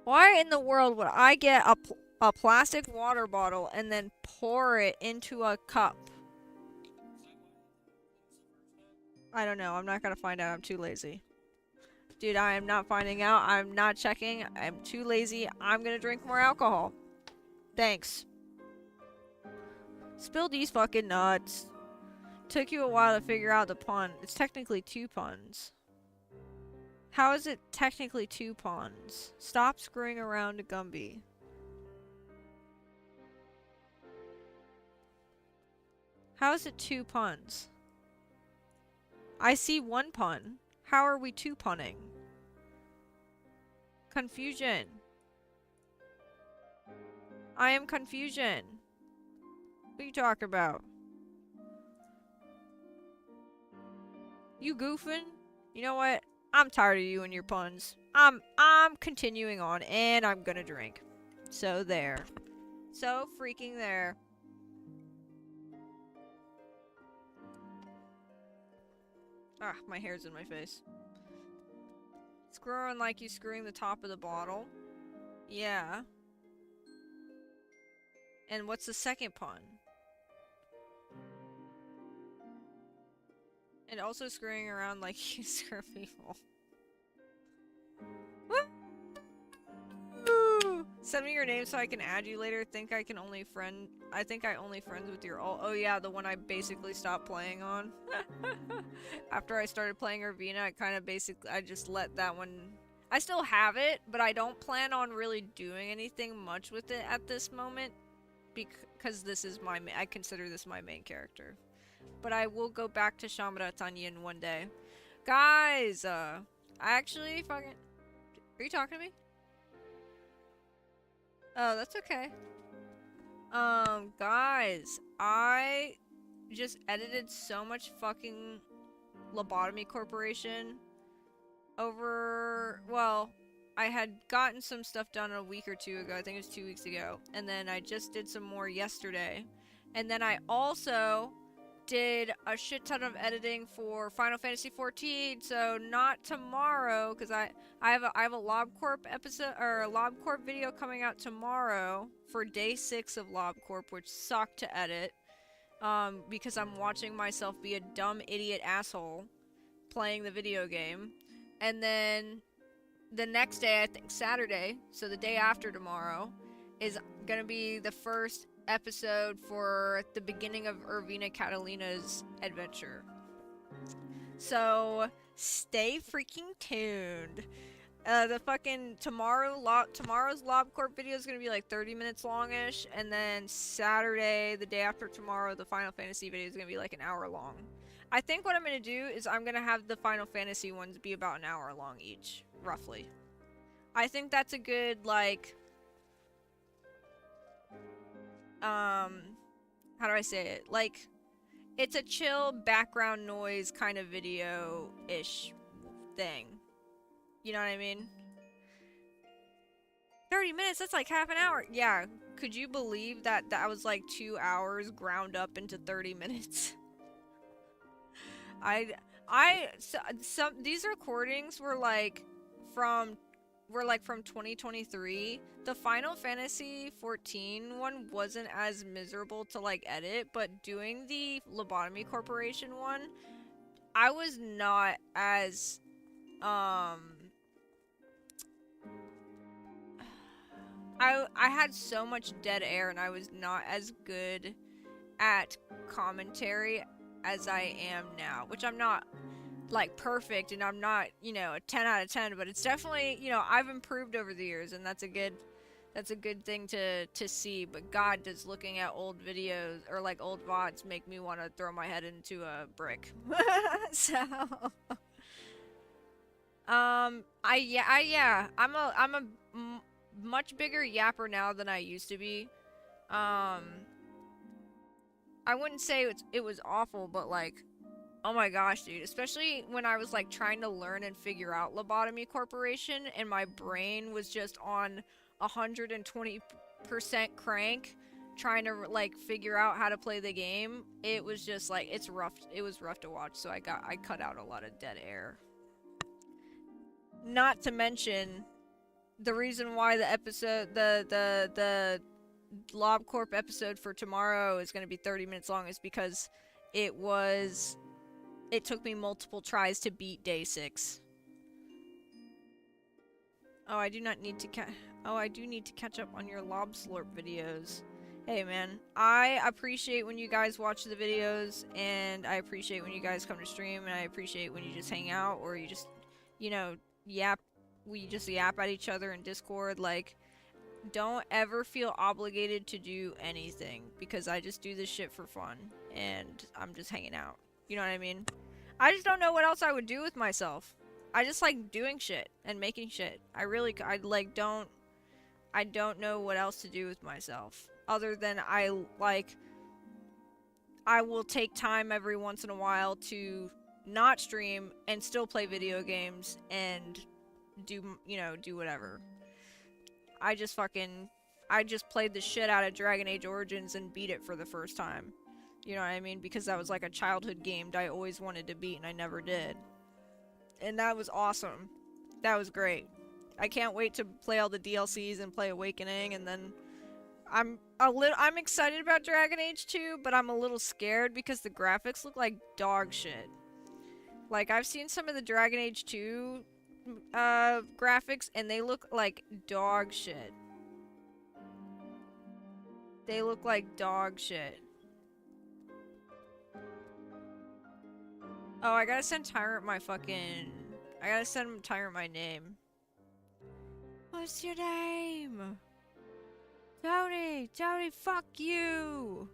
Why in the world would I get a plastic water bottle and then pour it into a cup? I don't know. I'm not gonna find out. I'm too lazy. Dude, I am not finding out. I'm not checking. I'm too lazy. I'm gonna drink more alcohol. Thanks. Spill these fucking nuts. Took you a while to figure out the pun. It's technically 2 puns. How is it technically 2 puns? Stop screwing around to Gumby. How is it 2 puns? I see 1 pun. How are we 2 punning? Confusion. I am confusion. What are you talking about? You goofing? You know what? I'm tired of you and your puns. I'm continuing on and I'm gonna drink. So there. So freaking there. Ah, my hair's in my face. Screwing like you screwing the top of the bottle. Yeah. And what's the second pun? And also screwing around like you screw people. Woo! Send me your name so I can add you later. I think I only friends with your oh yeah, the one I basically stopped playing on. After I started playing Urbina, I just let that one I still have it, but I don't plan on really doing anything much with it at this moment because this is I consider this my main character. But I will go back to Shamra Tanyin one day. Guys, I actually fucking... Are you talking to me? Oh, that's okay. Guys, I just edited so much fucking Lobotomy Corporation over... Well, I had gotten some stuff done a week or two ago. I think it was 2 weeks ago. And then I just did some more yesterday. And then I also did a shit ton of editing for Final Fantasy XIV, so not tomorrow, because I have a LobCorp episode, or a LobCorp video coming out tomorrow for day 6 of LobCorp, which sucked to edit, because I'm watching myself be a dumb idiot asshole playing the video game. And then the next day, I think Saturday, so the day after tomorrow, is gonna be the first episode for the beginning of Irvina Catalina's adventure. So stay freaking tuned. The fucking tomorrow's LobCorp video is gonna be like 30 minutes longish, and then Saturday, the day after tomorrow, the Final Fantasy video is gonna be like an hour long. I think what I'm gonna do is I'm gonna have the Final Fantasy ones be about an hour long each, roughly. I think that's a good, like, how do I say it? Like, it's a chill background noise kind of video-ish thing. You know what I mean? 30 minutes, that's like half an hour. Yeah, could you believe that that was like 2 hours ground up into 30 minutes? These recordings were like from 2023. The Final Fantasy XIV one wasn't as miserable to like edit, but doing the Lobotomy Corporation one, I was not as I had so much dead air, and I was not as good at commentary as I am now, which I'm not like perfect, and I'm not, you know, a 10 out of 10, but it's definitely, you know, I've improved over the years, and that's a good thing to see. But God, does looking at old videos or like old VODs make me want to throw my head into a brick. So I'm a much bigger yapper now than I used to be. I wouldn't say it was awful, but like, oh my gosh, dude. Especially when I was like trying to learn and figure out Lobotomy Corporation, and my brain was just on 120% crank trying to like figure out how to play the game. It was just like, it was rough to watch, so I cut out a lot of dead air. Not to mention the reason why the episode, the LobCorp episode for tomorrow is going to be 30 minutes long is because it took me multiple tries to beat day 6. Oh, I do need to catch up on your Lob Slurp videos. Hey man, I appreciate when you guys watch the videos, and I appreciate when you guys come to stream, and I appreciate when you just hang out, or you just, you know, we just yap at each other in Discord. Like, don't ever feel obligated to do anything, because I just do this shit for fun, and I'm just hanging out. You know what I mean? I just don't know what else I would do with myself. I just like doing shit and making shit. I don't know what else to do with myself, other than I will take time every once in a while to not stream and still play video games and do whatever. I just played the shit out of Dragon Age Origins and beat it for the first time. You know what I mean? Because that was like a childhood game that I always wanted to beat and I never did. And that was awesome. That was great. I can't wait to play all the DLCs and play Awakening, and then I'm excited about Dragon Age 2, but I'm a little scared because the graphics look like dog shit. Like, I've seen some of the Dragon Age 2 graphics, and they look like dog shit. They look like dog shit. Oh, I gotta send Tyrant my name. What's your name? Tony! Tony, fuck you!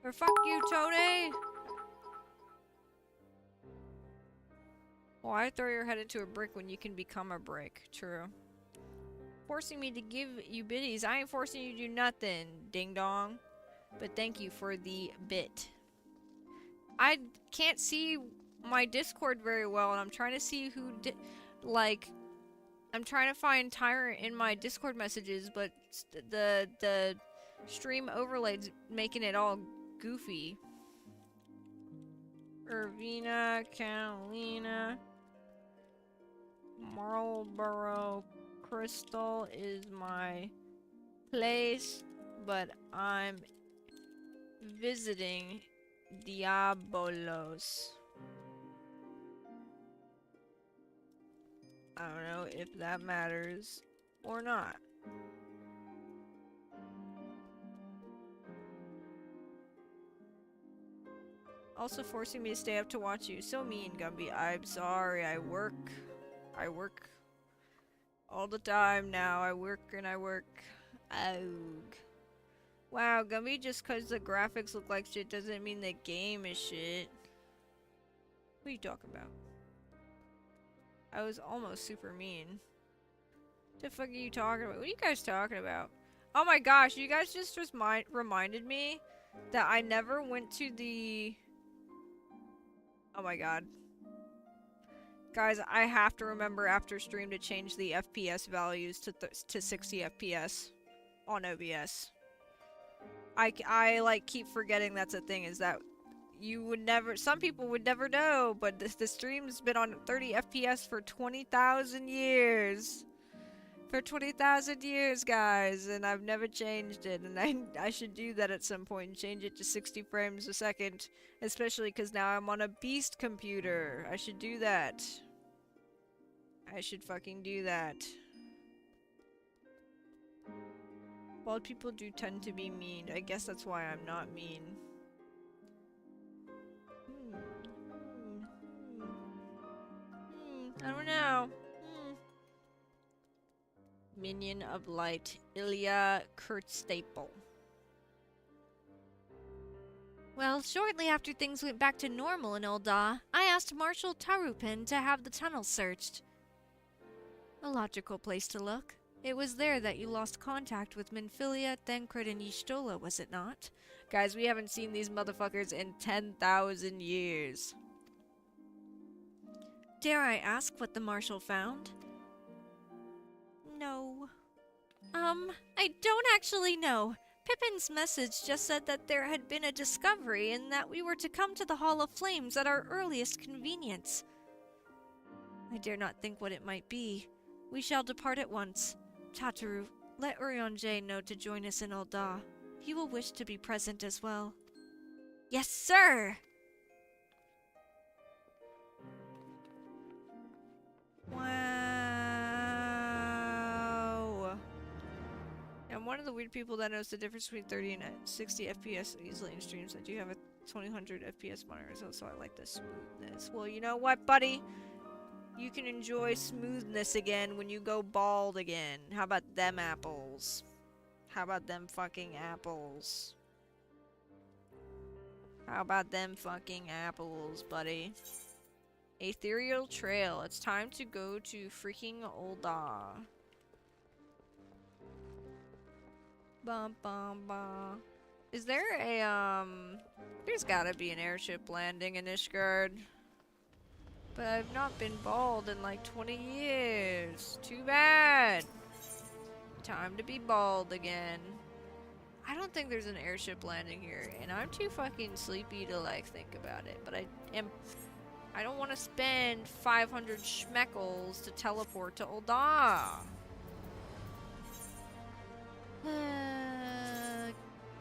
Or fuck you, Tony! Why throw your head into a brick when you can become a brick? True. Forcing me to give you biddies. I ain't forcing you to do nothing, ding dong. But thank you for the bit. I can't see my Discord very well, and I'm trying to see who did. Like, I'm trying to find Tyrant in my Discord messages, but the stream overlay's making it all goofy. Irvina, Catalina, Marlboro Crystal is my place, but I'm visiting Diabolos. I don't know if that matters or not. Also forcing me to stay up to watch you. So mean, Gumby. I'm sorry. I work all the time now. I work and I work. Oug. Wow, Gumby, just cause the graphics look like shit doesn't mean the game is shit. What are you talking about? I was almost super mean. The fuck are you talking about? What are you guys talking about? Oh my gosh, you guys just reminded me that I never went to the... Oh my god. Guys, I have to remember after stream to change the FPS values to 60 FPS on OBS. I like keep forgetting that's a thing, is that you would never, some people would never know, but the stream's been on 30 FPS for 20,000 years. For 20,000 years, guys, and I've never changed it, and I should do that at some point and change it to 60 frames a second, especially because now I'm on a beast computer. I should do that. I should fucking do that. Bald people do tend to be mean. I guess that's why I'm not mean. I don't know. Minion of Light, Ilya Kurtstaple. Well, shortly after things went back to normal in Ul'dah, I asked Marshal Tarupin to have the tunnel searched. A logical place to look. It was there that you lost contact with Minfilia, Thancred, and Y'shtola, was it not? Guys, we haven't seen these motherfuckers in 10,000 years. Dare I ask what the Marshal found? No. I don't actually know. Pippin's message just said that there had been a discovery and that we were to come to the Hall of Flames at our earliest convenience. I dare not think what it might be. We shall depart at once. Tataru, let Urianger know to join us in Ul'dah. He will wish to be present as well. Yes, sir! Wow. I'm one of the weird people that knows the difference between 30 and 60 FPS easily in streams. I do have a 2000 FPS monitor, so I like the smoothness. Well, you know what, buddy? You can enjoy smoothness again when you go bald again. How about them apples? How about them fucking apples? How about them fucking apples, buddy? Ethereal Trail. It's time to go to freaking Ul'dah. Bum bum bum. Is there a, there's gotta be an airship landing in Ishgard. But I've not been bald in like 20 years. Too bad. Time to be bald again. I don't think there's an airship landing here, and I'm too fucking sleepy to like think about it. But I don't want to spend 500 schmeckles to teleport to Ul'dah.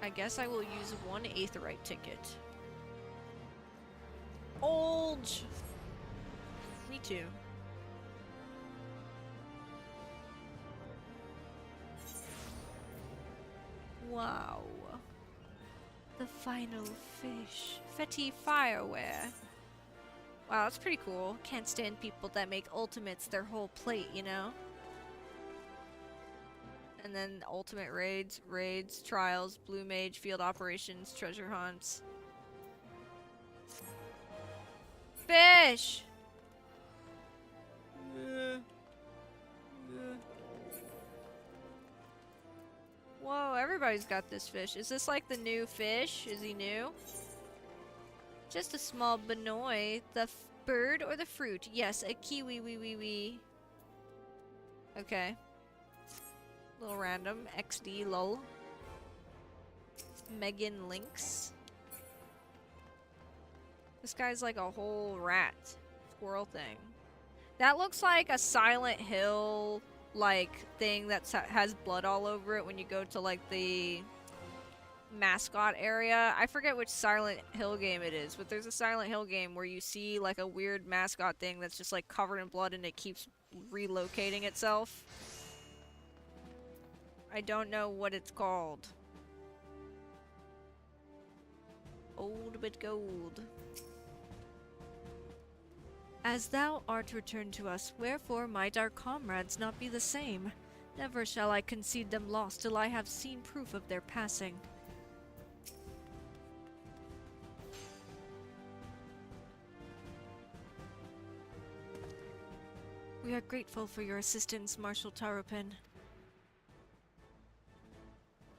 I guess I will use one aetheryte ticket. Olge! Me too. Wow. The final fish. Fetty Fireware. Wow, that's pretty cool. Can't stand people that make ultimates their whole plate, you know? And then ultimate raids, trials, blue mage, field operations, treasure hunts. Fish! Whoa, everybody's got this fish. Is this like the new fish? Is he new? Just a small Benoy. The bird or the fruit? Yes, a kiwi wee wee wee. Okay. Little random. XD lol. Megan Lynx. This guy's like a whole rat. Squirrel thing. That looks like a Silent Hill like thing that has blood all over it when you go to like the mascot area. I forget which Silent Hill game it is, but there's a Silent Hill game where you see like a weird mascot thing that's just like covered in blood and it keeps relocating itself. I don't know what it's called. Old but gold. As thou art returned to us, wherefore might our comrades not be the same? Never shall I concede them lost till I have seen proof of their passing. We are grateful for your assistance, Marshal Tarupin.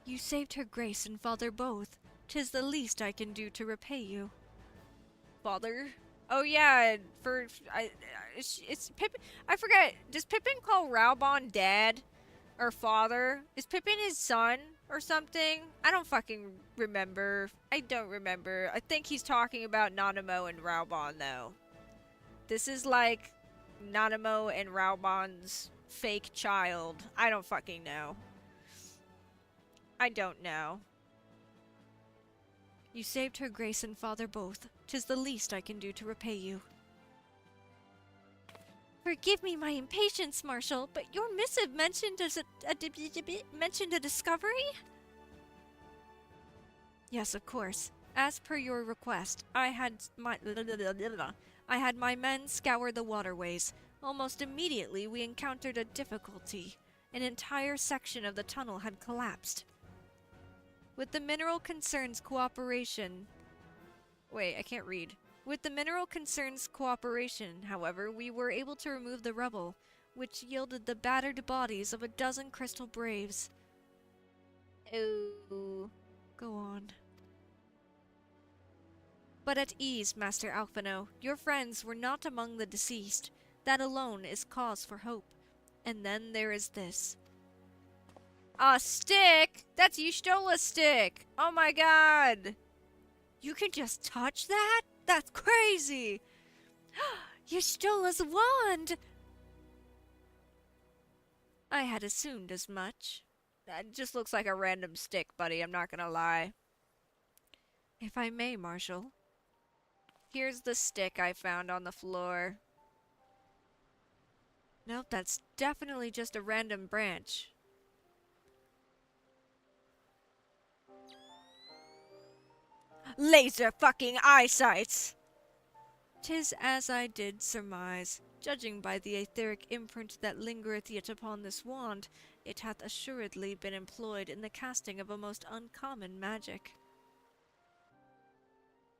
You saved her grace and father both. 'Tis the least I can do to repay you. Father? Oh yeah, it's Pippin. I forget. Does Pippin call Raubon dad or father? Is Pippin his son or something? I don't fucking remember. I don't remember. I think he's talking about Nanamo and Raubon though. This is like Nanamo and Raubon's fake child. I don't fucking know. I don't know. You saved her grace and father both. 'Tis the least I can do to repay you. Forgive me my impatience, Marshal, but your missive mentioned a discovery? Yes, of course. As per your request, I had my men scour the waterways. Almost immediately, we encountered a difficulty. An entire section of the tunnel had collapsed. With the Mineral Concerns cooperation... Wait, I can't read. With the Mineral Concerns cooperation, however, we were able to remove the rubble, which yielded the battered bodies of a dozen crystal braves. Ooh. Go on. But at ease, Master Alphino. Your friends were not among the deceased. That alone is cause for hope. And then there is this. A stick? That's Y'shtola's stick! Oh my god! You can just touch that? That's crazy! Y'shtola's wand! I had assumed as much. That just looks like a random stick, buddy, I'm not gonna lie. If I may, Marshal. Here's the stick I found on the floor. Nope, that's definitely just a random branch. Laser fucking eyesights! 'Tis as I did surmise. Judging by the etheric imprint that lingereth yet upon this wand, it hath assuredly been employed in the casting of a most uncommon magic.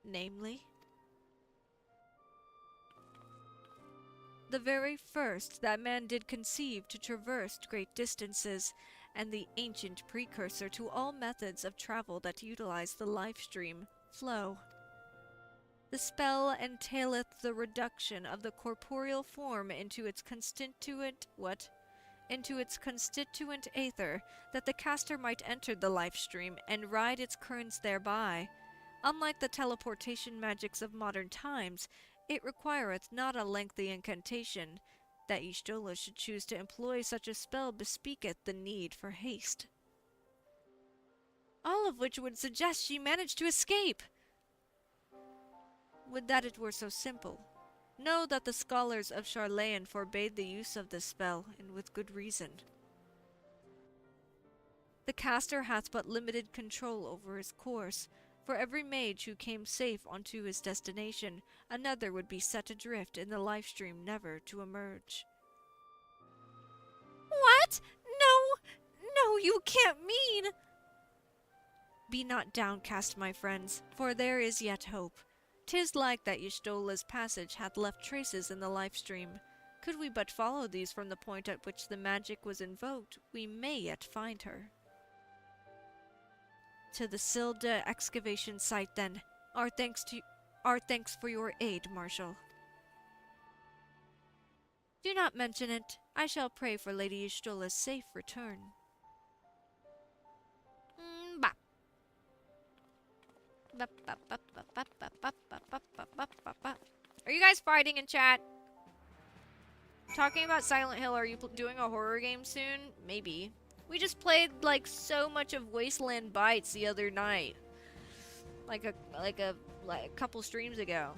Namely, the very first that man did conceive to traverse great distances, and the ancient precursor to all methods of travel that utilize the life stream, flow. The spell entaileth the reduction of the corporeal form into its constituent aether, that the caster might enter the life stream and ride its currents thereby. Unlike the teleportation magics of modern times, it requireth not a lengthy incantation. That Y'shtola should choose to employ such a spell bespeaketh the need for haste. All of which would suggest she managed to escape! Would that it were so simple. Know that the scholars of Charlayan forbade the use of this spell, and with good reason. The caster hath but limited control over his course. For every mage who came safe onto his destination, another would be set adrift in the life stream never to emerge. What? No! No, you can't mean! Be not downcast, my friends, for there is yet hope. 'Tis like that Yshtola's passage hath left traces in the life stream. Could we but follow these from the point at which the magic was invoked, we may yet find her. To the Silda excavation site, then. Our thanks for your aid, Marshal. Do not mention it. I shall pray for Lady Yshtola's safe return. Bop. Are you guys fighting in chat? Talking about Silent Hill, are you doing a horror game soon? Maybe. We just played like so much of Wasteland Bites the other night. Like a couple streams ago.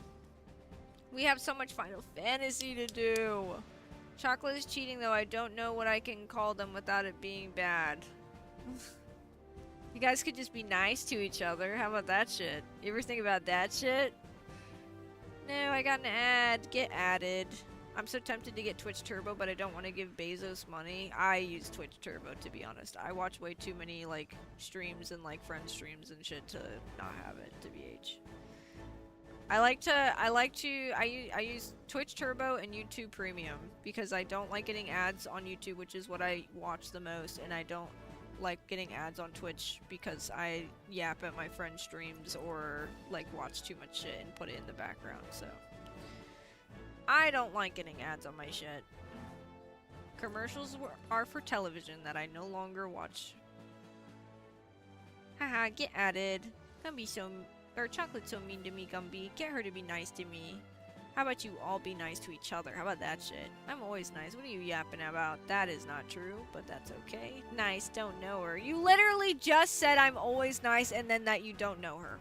We have so much Final Fantasy to do. Chocolate is cheating though. I don't know what I can call them without it being bad. You guys could just be nice to each other. How about that shit? You ever think about that shit? No, I got an ad. Get added. I'm so tempted to get Twitch Turbo, but I don't want to give Bezos money. I use Twitch Turbo, to be honest. I watch way too many, like, streams and, like, friend streams and shit to not have it, to BH. I use Twitch Turbo and YouTube Premium because I don't like getting ads on YouTube, which is what I watch the most, and I don't like getting ads on Twitch because I yap at my friend streams or like watch too much shit and put it in the background, so I don't like getting ads on my shit. Commercials are for television that I no longer watch. Haha, get added. Chocolate's so mean to me, Gumby. Get her to be nice to me. How about you all be nice to each other? How about that shit? I'm always nice. What are you yapping about? That is not true, but that's okay. Nice, don't know her. You literally just said I'm always nice and then that you don't know her.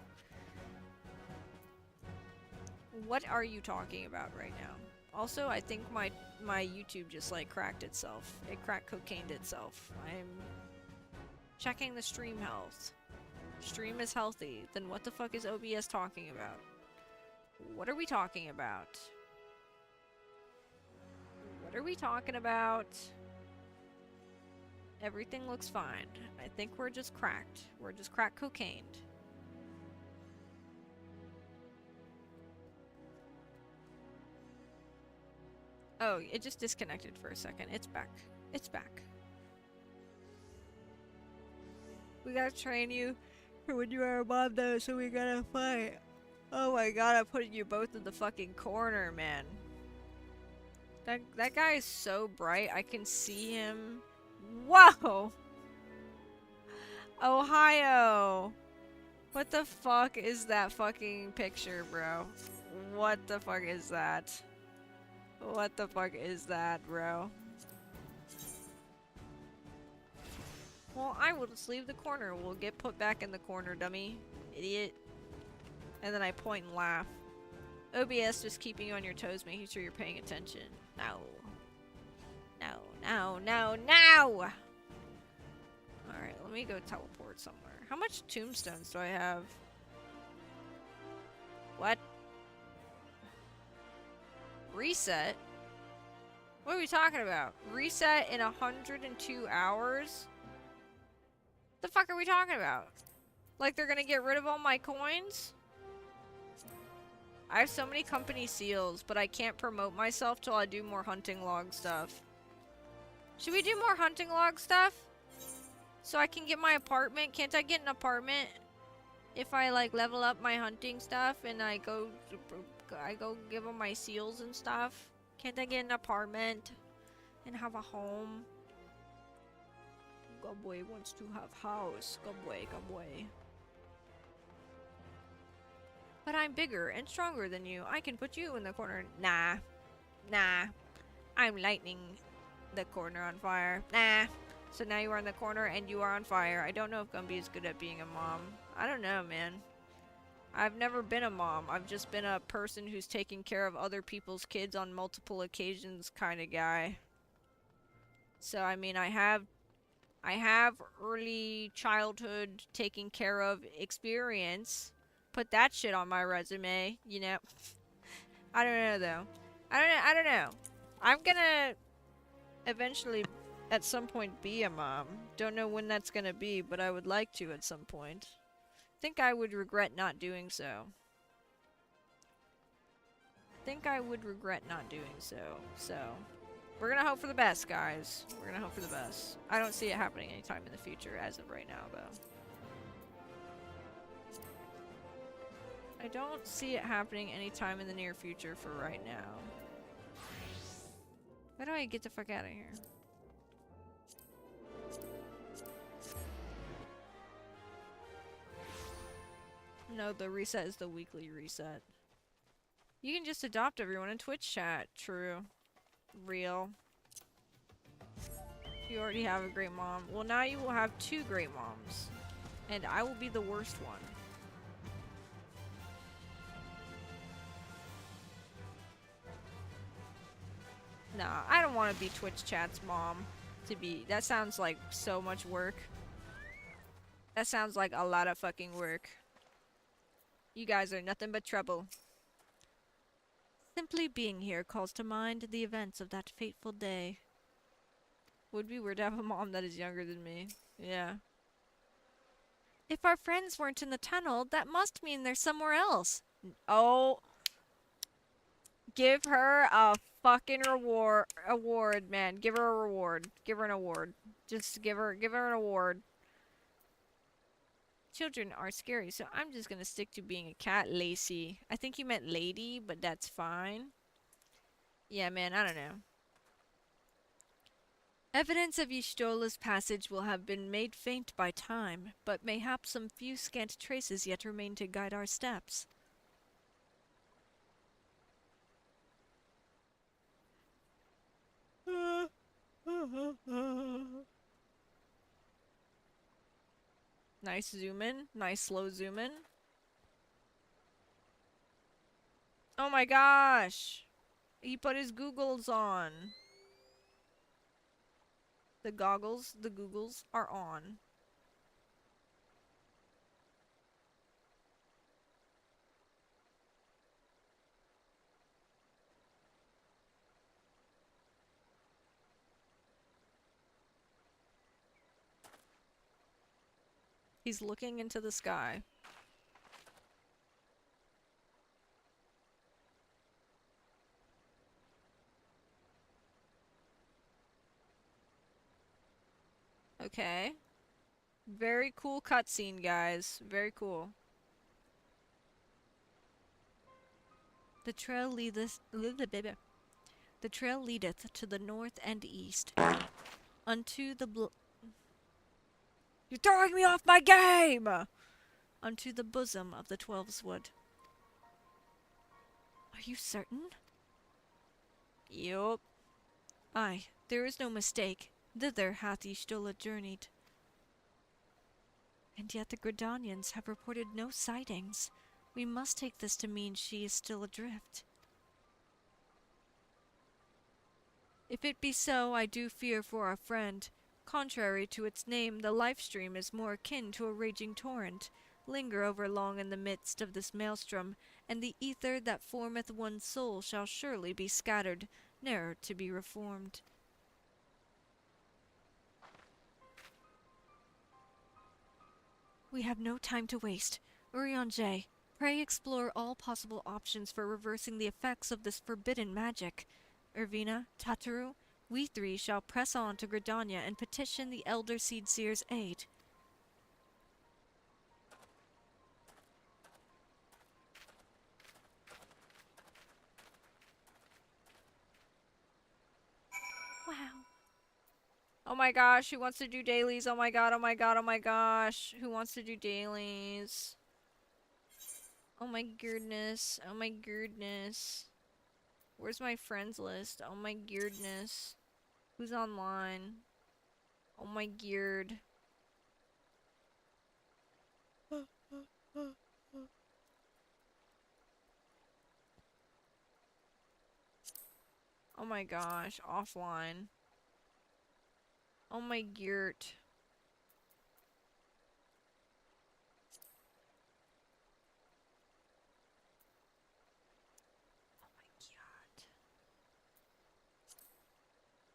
What are you talking about right now? Also, I think my YouTube just like cracked itself. It crack cocained itself. I'm checking the stream health. Stream is healthy. Then what the fuck is OBS talking about? What are we talking about? What are we talking about? Everything looks fine. I think we're just cracked. We're just crack cocained. Oh, it just disconnected for a second. It's back. It's back. We gotta train you for when you are a mom though, so we gotta fight. Oh my god, I'm putting you both in the fucking corner, man. That guy is so bright, I can see him. Whoa! Ohio! What the fuck is that fucking picture, bro? What the fuck is that? What the fuck is that, bro? Well, I will just leave the corner. We'll get put back in the corner, dummy. Idiot. And then I point and laugh. OBS just keeping you on your toes, making sure you're paying attention. No. No, no, no, no! Alright, let me go teleport somewhere. How much tombstones do I have? What? Reset? What are we talking about? Reset in 102 hours? The fuck are we talking about? Like they're gonna get rid of all my coins? I have so many company seals, but I can't promote myself till I do more hunting log stuff. Should we do more hunting log stuff? So I can get my apartment? Can't I get an apartment if I like level up my hunting stuff and I go give them my seals and stuff? Can't I get an apartment and have a home? Gumboy wants to have house. Gumboy, Gumboy. But I'm bigger and stronger than you. I can put you in the corner. Nah. Nah. I'm lighting the corner on fire. Nah. So now you are in the corner and you are on fire. I don't know if Gumby is good at being a mom. I don't know, man. I've never been a mom. I've just been a person who's taking care of other people's kids on multiple occasions kind of guy. So, I mean, I have early childhood taking care of experience. Put that shit on my resume, you know. I don't know though. I don't know. I'm gonna eventually at some point be a mom. Don't know when that's gonna be, but I would like to at some point. Think I would regret not doing so. Think I would regret not doing so. So, we're gonna hope for the best, guys. We're gonna hope for the best. I don't see it happening anytime in the future as of right now, though. I don't see it happening anytime in the near future for right now. How do I get the fuck out of here? No, the reset is the weekly reset. You can just adopt everyone in Twitch chat. True. Real. You already have a great mom. Well, now you will have 2 great moms. And I will be the worst one. Nah, I don't want to be Twitch chat's mom. That sounds like so much work. That sounds like a lot of fucking work. You guys are nothing but trouble. Simply being here calls to mind the events of that fateful day. Would be weird to have a mom that is younger than me. Yeah. If our friends weren't in the tunnel, that must mean they're somewhere else. Oh. Give her a fucking award, man. Give her a reward. Give her an award. Just give her an award. Children are scary, so I'm just gonna stick to being a cat, Lacey. I think you meant lady, but that's fine. Yeah, man, I don't know. Evidence of Y'shtola's passage will have been made faint by time, but mayhap some few scant traces yet remain to guide our steps. Nice zoom in. Nice slow zoom in. Oh my gosh! He put his googles on. The googles are on. He's looking into the sky. Okay. Very cool cutscene, guys. Very cool. The trail leadeth to the north and east, unto the You're throwing me off my game! unto the bosom of the Twelveswood. Are you certain? Yup. Aye, there is no mistake. Thither hath Y'shtola journeyed. And yet the Gridanians have reported no sightings. We must take this to mean she is still adrift. If it be so, I do fear for our friend. Contrary to its name, the life stream is more akin to a raging torrent. Linger over long in the midst of this maelstrom, and the ether that formeth one's soul shall surely be scattered, ne'er to be reformed. We have no time to waste. Urianger, pray explore all possible options for reversing the effects of this forbidden magic. Irvina, Tataru, we 3 shall press on to Gridania and petition the Elder Seedseer's aid. Wow. Oh my gosh, who wants to do dailies? Oh my god, oh my god, oh my gosh. Who wants to do dailies? Oh my goodness, oh my goodness. Where's my friends list? Oh my goodness. Who's online? Oh my geared. Oh my gosh, offline. Oh my geert. Oh my god.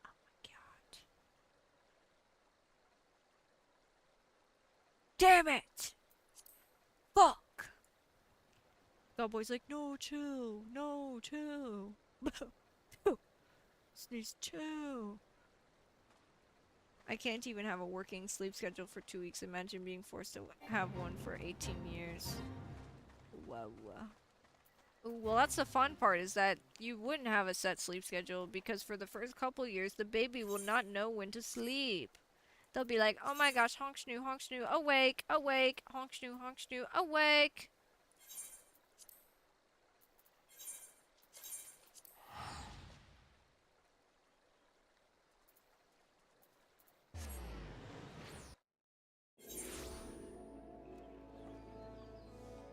Oh my god. Damn it! Fuck! Cowboy's like, no, chill. No, chill. Sneeze, chill. I can't even have a working sleep schedule for 2 weeks. Imagine being forced to have one for 18 years. Whoa. Well, that's the fun part, is that you wouldn't have a set sleep schedule, because for the first couple years, the baby will not know when to sleep. They'll be like, oh my gosh, honk snoo, awake, awake, honk snoo, awake.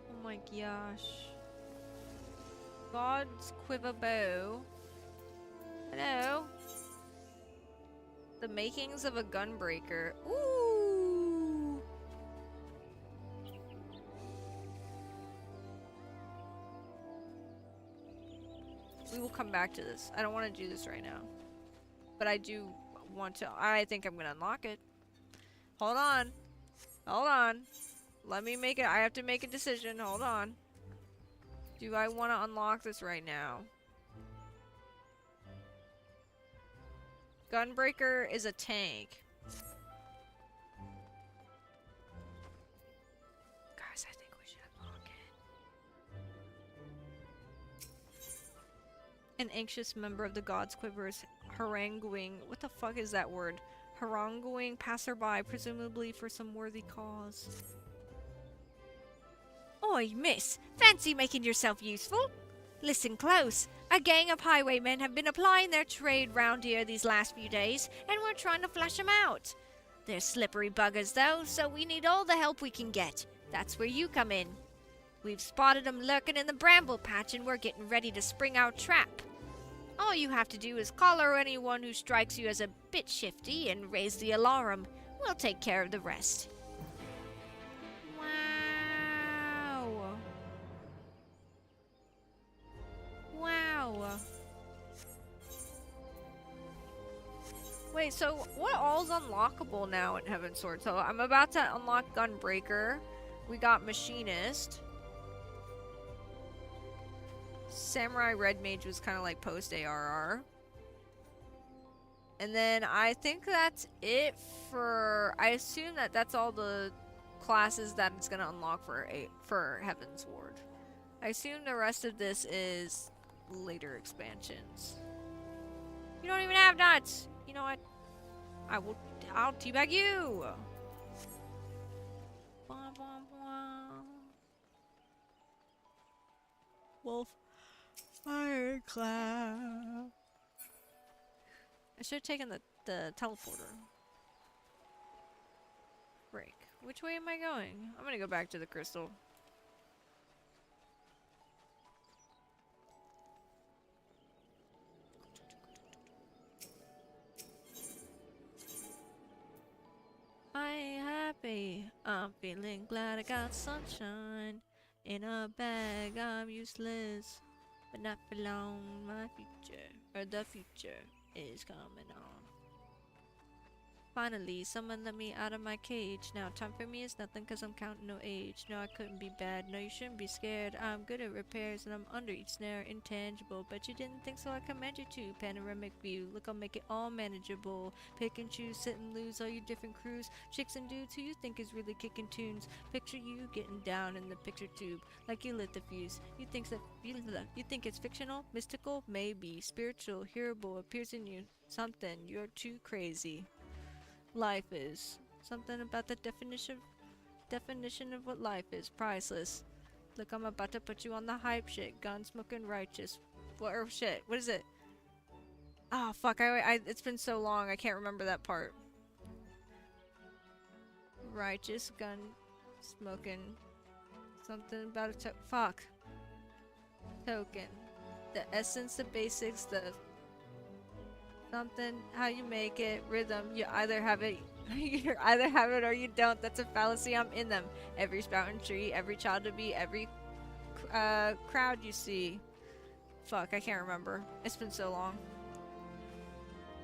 Oh my gosh. God's quiver bow. Hello. The makings of a gunbreaker. Ooh. We will come back to this. I don't want to do this right now. But I do want to. I think I'm going to unlock it. Hold on. Hold on. Let me make it. I have to make a decision. Hold on. Do I want to unlock this right now? Gunbreaker is a tank. Guys, I think we should unlock it. An anxious member of the God's Quiver is haranguing. What the fuck is that word? Haranguing passerby, presumably for some worthy cause. Oi, miss! Fancy making yourself useful? Listen close. A gang of highwaymen have been applying their trade round here these last few days, and we're trying to flush them out. They're slippery buggers, though, so we need all the help we can get. That's where you come in. We've spotted them lurking in the bramble patch, and we're getting ready to spring our trap. All you have to do is collar anyone who strikes you as a bit shifty and raise the alarm. We'll take care of the rest. Wow. Wait, so what all's unlockable now in Heavensward? So I'm about to unlock Gunbreaker. We got Machinist. Samurai Red Mage was kind of like post ARR. And then I think that's it for... I assume that that's all the classes that it's going to unlock for Heavensward. I assume the rest of this is later expansions. You don't even have nuts! You know what? I'll teabag you! Wolf. Fireclap. I should have taken the teleporter. Break. Which way am I going? I'm gonna go back to the crystal. I'm happy. I'm feeling glad I got sunshine. In a bag, I'm useless. But not for long, my future, or the future, is coming on. Finally, someone let me out of my cage. Now time for me is nothing cause I'm counting no age. No, I couldn't be bad. No, you shouldn't be scared. I'm good at repairs and I'm under each snare. Intangible. Bet you didn't think so, I commend you to. Panoramic view. Look, I'll make it all manageable. Pick and choose, sit and lose all your different crews. Chicks and dudes who you think is really kicking tunes. Picture you getting down in the picture tube. Like you lit the fuse. You think it's fictional? Mystical? Maybe. Spiritual? Hearable? Appears in you. Something. You're too crazy. Life is. Something about the definition of what life is. Priceless. Look, I'm about to put you on the hype shit. Gun smoking righteous. What or shit? What is it? Oh fuck, it's been so long I can't remember that part. Righteous gun smoking. Something about a fuck. Token. The essence, the basics, the something, how you make it, rhythm, you either have it or you don't. That's a fallacy, I'm in them. Every spout and tree, every child to be, every crowd you see. Fuck, I can't remember. It's been so long.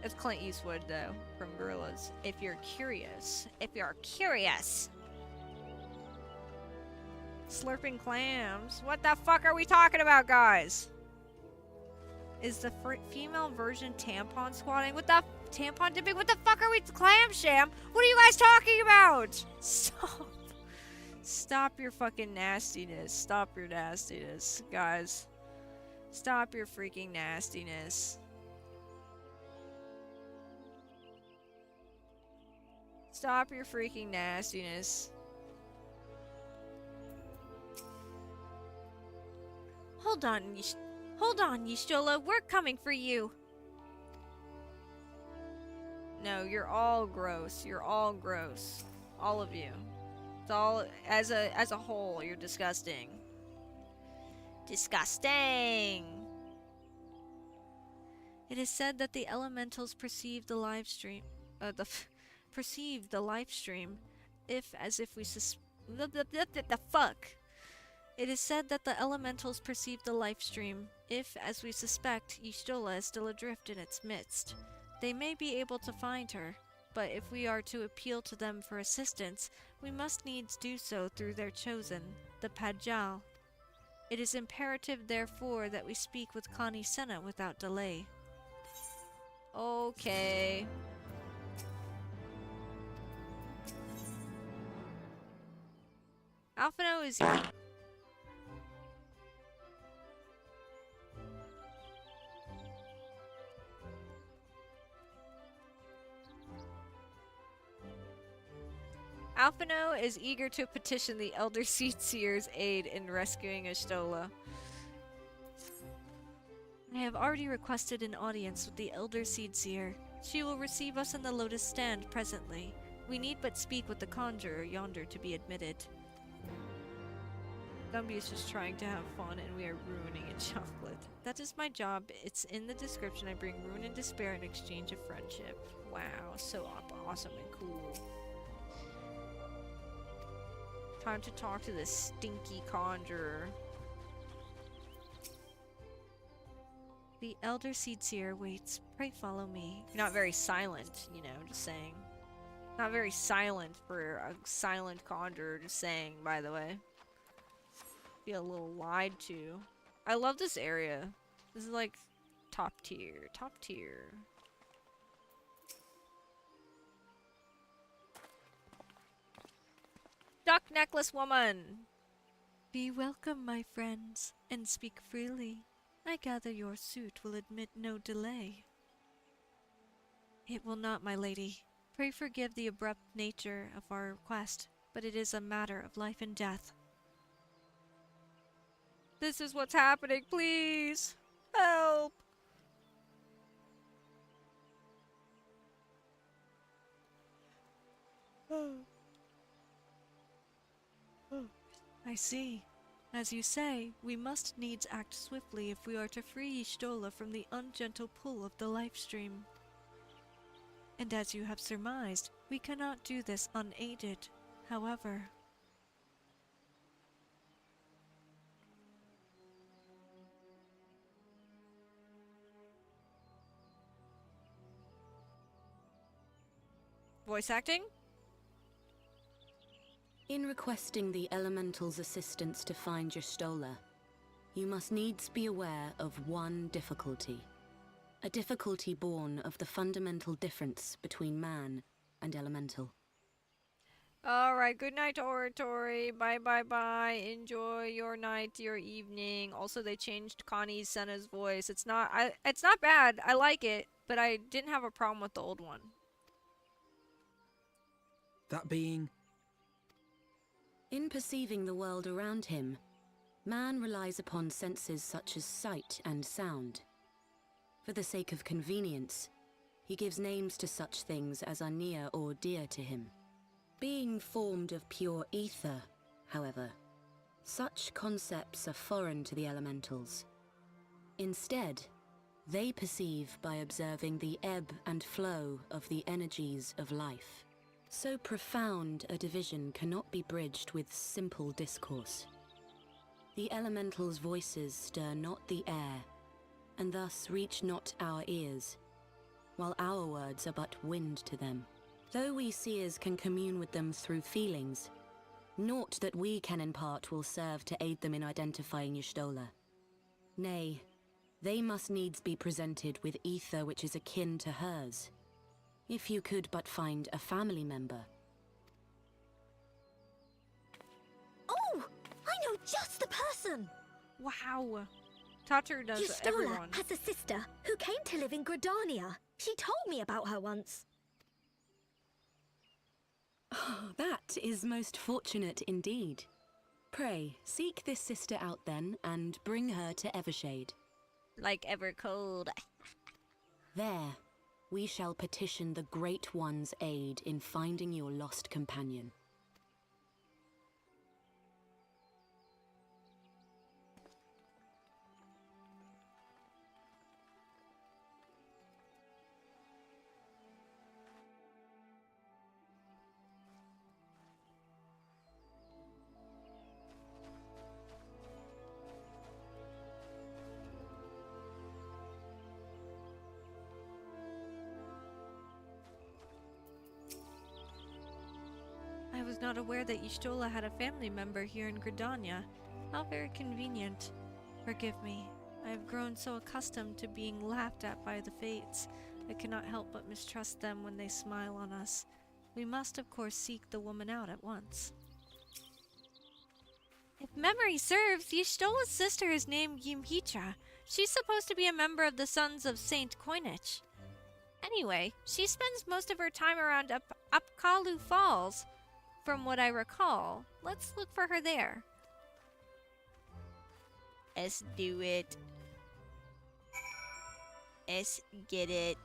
It's Clint Eastwood though, from Gorillas. If you're curious. Slurping clams. What the fuck are we talking about, guys? Is the female version tampon squatting? What the tampon dipping? What the fuck are we? Clam sham? What are you guys talking about? Stop. Stop your fucking nastiness. Stop your nastiness, guys. Stop your freaking nastiness. Stop your freaking nastiness. Hold on, Y'shtola. We're coming for you. No, you're all gross. You're all gross. All of you. It's all as a whole. You're disgusting. Disgusting. It is said that the elementals perceive the live stream. Perceive the live stream, if we the fuck. It is said that the elementals perceive the life stream, if, as we suspect, Y'shtola is still adrift in its midst. They may be able to find her, but if we are to appeal to them for assistance, we must needs do so through their chosen, the Pajal. It is imperative, therefore, that we speak with Connie Senna without delay. Okay. Alphino is... Alphino is eager to petition the Elder Seedseer's aid in rescuing Y'shtola. I have already requested an audience with the Elder Seedseer. She will receive us in the Lotus Stand presently. We need but speak with the conjurer yonder to be admitted. Gumby is just trying to have fun and we are ruining a chocolate. That is my job. It's in the description. I bring ruin and despair in exchange of friendship. Wow, so awesome and cool. Time to talk to this stinky conjurer. The Elder Seedseer waits. Pray follow me. You're not very silent, you know, just saying. Not very silent for a silent conjurer, just saying, by the way. Feel a little lied to. I love this area. This is like top tier. Top tier. Duck necklace woman! Be welcome, my friends, and speak freely. I gather your suit will admit no delay. It will not, my lady. Pray forgive the abrupt nature of our request, but it is a matter of life and death. This is what's happening, please! Help! I see. As you say, we must needs act swiftly if we are to free Y'shtola from the ungentle pull of the life stream. And as you have surmised, we cannot do this unaided. However... Voice acting? In requesting the Elemental's assistance to find Y'shtola, you must needs be aware of one difficulty. A difficulty born of the fundamental difference between man and Elemental. Alright, good night, oratory. Bye bye bye. Enjoy your night, your evening. Also, they changed Connie Senna's voice. It's not bad. I like it, but I didn't have a problem with the old one. That being... In perceiving the world around him, man relies upon senses such as sight and sound. For the sake of convenience, he gives names to such things as are near or dear to him. Being formed of pure ether, however, such concepts are foreign to the elementals. Instead, they perceive by observing the ebb and flow of the energies of life. So profound a division cannot be bridged with simple discourse. The elementals' voices stir not the air, and thus reach not our ears, while our words are but wind to them. Though we seers can commune with them through feelings, Naught that we can impart will serve to aid them in identifying Y'shtola. Nay, they must needs be presented with ether which is akin to hers. If you could but find a family member. Oh! I know just the person! Wow. Tatar does Y'shtola everyone. has a sister who came to live in Gridania. She told me about her once. Oh, that is most fortunate indeed. Pray, seek this sister out then, and bring her to Evershade. Like Evercold. There, we shall petition the Great One's aid in finding your lost companion. I was not aware that Y'shtola had a family member here in Gridania. How very convenient. Forgive me. I have grown so accustomed to being laughed at by the Fates. I cannot help but mistrust them when they smile on us. We must, of course, seek the woman out at once. If memory serves, Y'shtola's sister is named Gumbychu. She's supposed to be a member of the Sons of Saint Coinage. Anyway, she spends most of her time around Upkalu Falls. From what I recall, let's look for her there. Let's do it. Let's get it.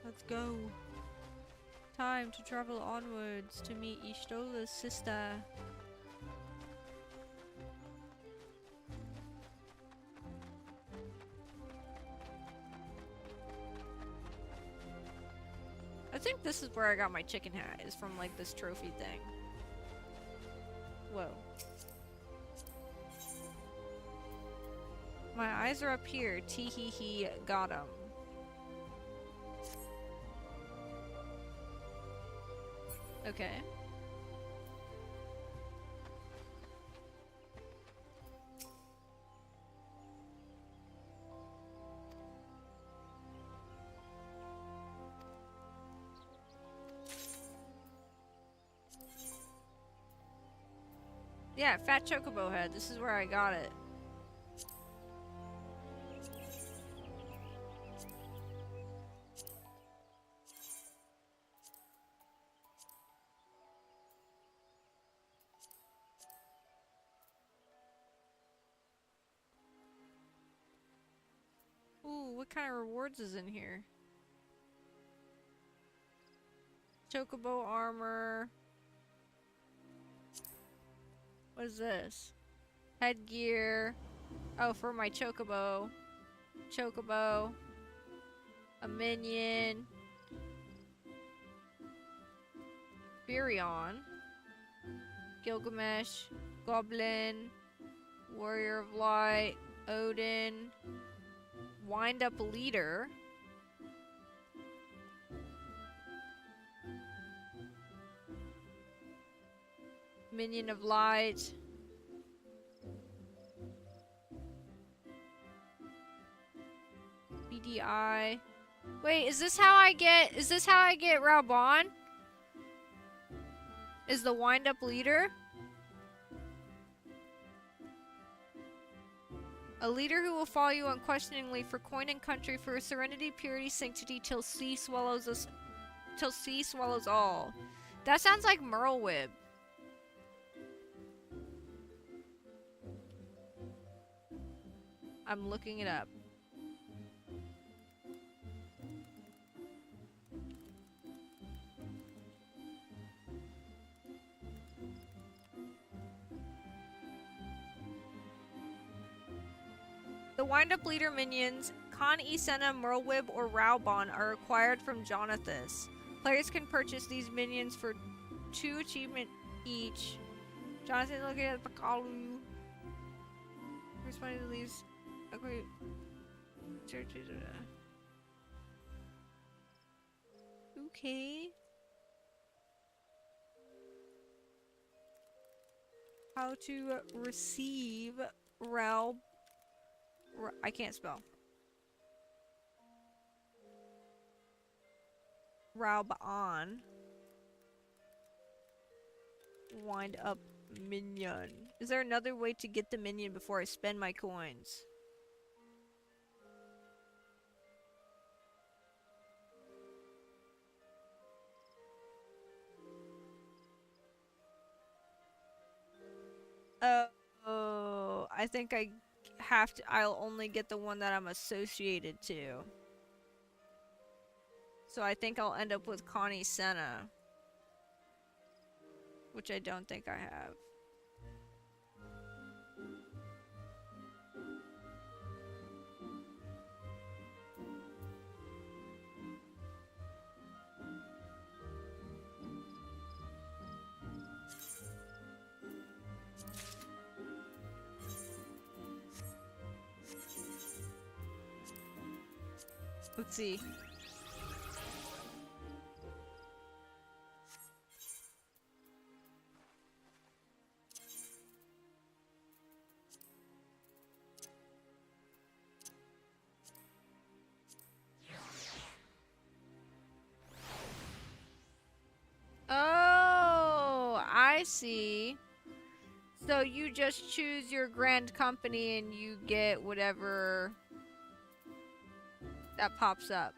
Let's go. Time to travel onwards to meet Y'shtola's sister. I think this is where I got my chicken hat, is from like this trophy thing. Whoa. My eyes are up here. Tee hee hee, got 'em. Okay. Yeah, fat chocobo head. This is where I got it. Ooh, what kind of rewards is in here? Chocobo armor. What is this? Headgear. Oh, for my chocobo. Chocobo. A minion. Furion. Gilgamesh. Goblin. Warrior of Light. Odin. Wind up leader. Minion of Light. BDI. Wait, is this how I get Raubon? Is the wind up leader? A leader who will follow you unquestioningly for coin and country, for serenity, purity, sanctity, till sea swallows us, till sea swallows all. That sounds like Merlwib. I'm looking it up. The wind-up leader minions Khan Isena, Merlwyb, or Raubon are acquired from Jonathas. Players can purchase these minions for 2 achievement each. Jonathan located at Bakalu. Responding to these. Okay. Okay. How to receive I can't spell. Raubon. Wind up minion. Is there another way to get the minion before I spend my coins? Oh, I think I have to. I'll only get the one that I'm associated to. So I think I'll end up with Connie Senna. Which I don't think I have. Let's see. Oh, I see. So you just choose your grand company and you get whatever that pops up.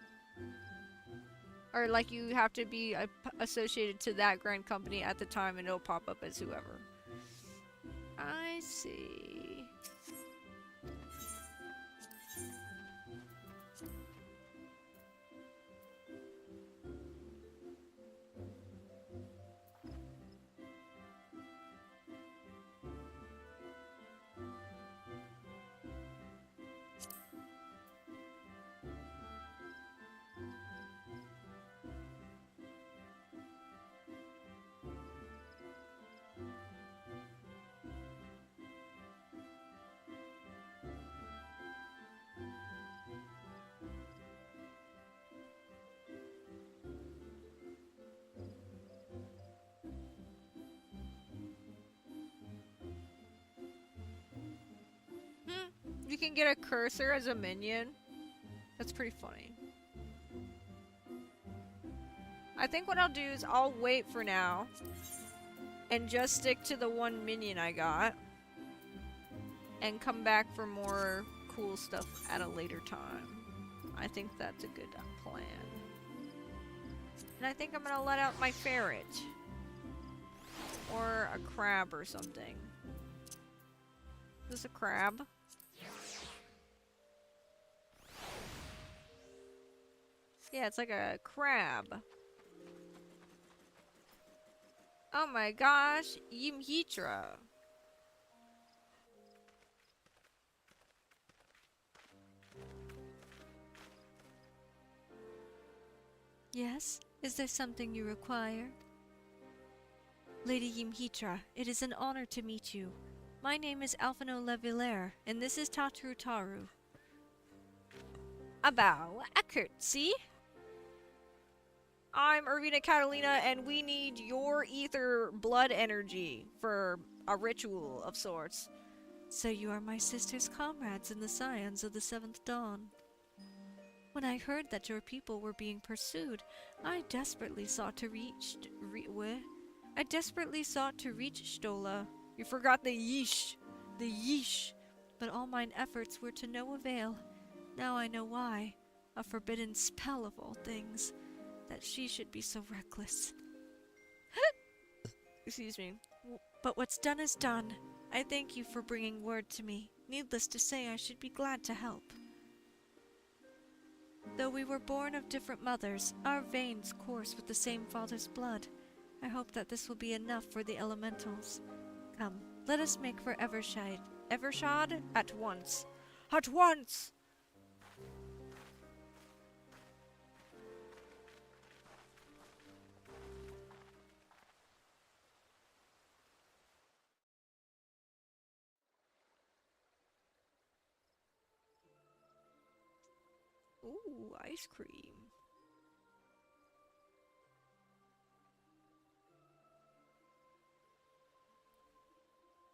Or like you have to be associated to that grand company at the time and it'll pop up as whoever. I see. You can get a cursor as a minion. That's pretty funny. I think what I'll do is I'll wait for now and just stick to the one minion I got and come back for more cool stuff at a later time. I think that's a good plan. And I think I'm gonna let out my ferret. Or a crab or something. Is this a crab? Yeah, it's like a crab. Oh my gosh, Yimhitra. Yes? Is there something you require? Lady Yimhitra, it is an honor to meet you. My name is Alphino Levillere, and this is Tatru Taru. A bow, a curtsy. I'm Irvina Catalina, and we need your ether blood energy for a ritual of sorts. So you are my sister's comrades in the Scions of the Seventh Dawn. When I heard that your people were being pursued, I desperately sought to reach Stola. You forgot the yeesh. The yeesh. But all mine efforts were to no avail. Now I know why. A forbidden spell of all things. That she should be so reckless. Excuse me. But what's done is done. I thank you for bringing word to me. Needless to say, I should be glad to help. Though we were born of different mothers, our veins course with the same father's blood. I hope that this will be enough for the elementals. Come, let us make for Evershad. Evershad? At once. At once! Ooh, ice cream.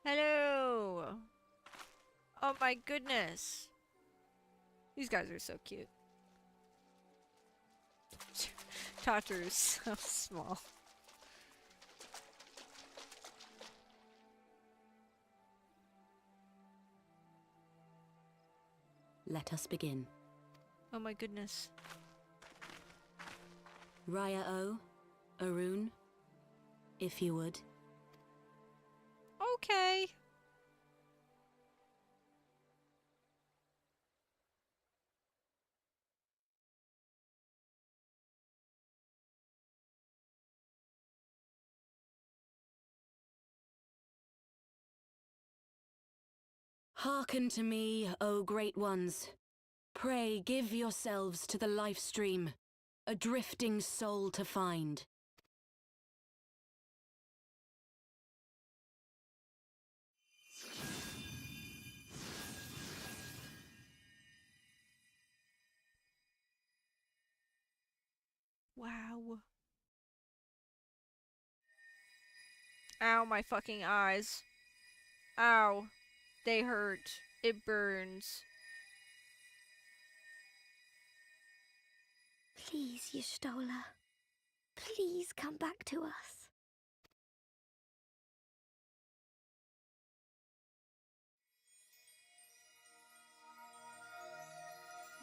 Hello! Oh my goodness. These guys are so cute. Tataru's so small. Let us begin. Oh my goodness. Raya O, Arun, if you would. Okay. Hearken to me, O great ones. Pray give yourselves to the life stream, a drifting soul to find. Wow. Ow, my fucking eyes. Ow. They hurt. It burns. Please, Y'shtola. Please come back to us.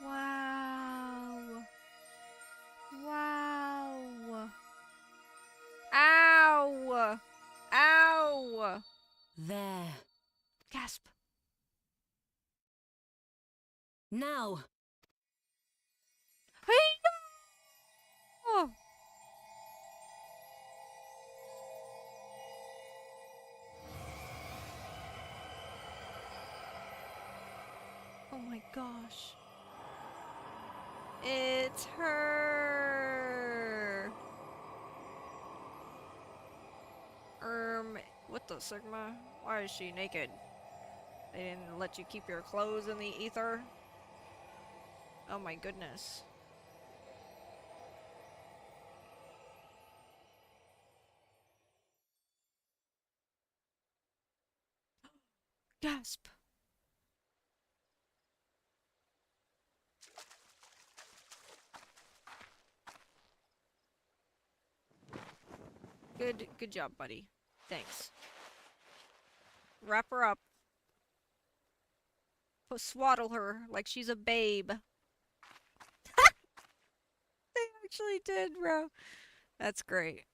Wow. Wow. Ow! Ow! There. Gasp. Now! Hey! Oh. Oh my gosh. It's her. What the Sigma? Why is she naked? They didn't let you keep your clothes in the ether? Oh my goodness. Gasp. Good job, buddy. Thanks. Wrap her up. Swaddle her like she's a babe. They actually did, bro. That's great.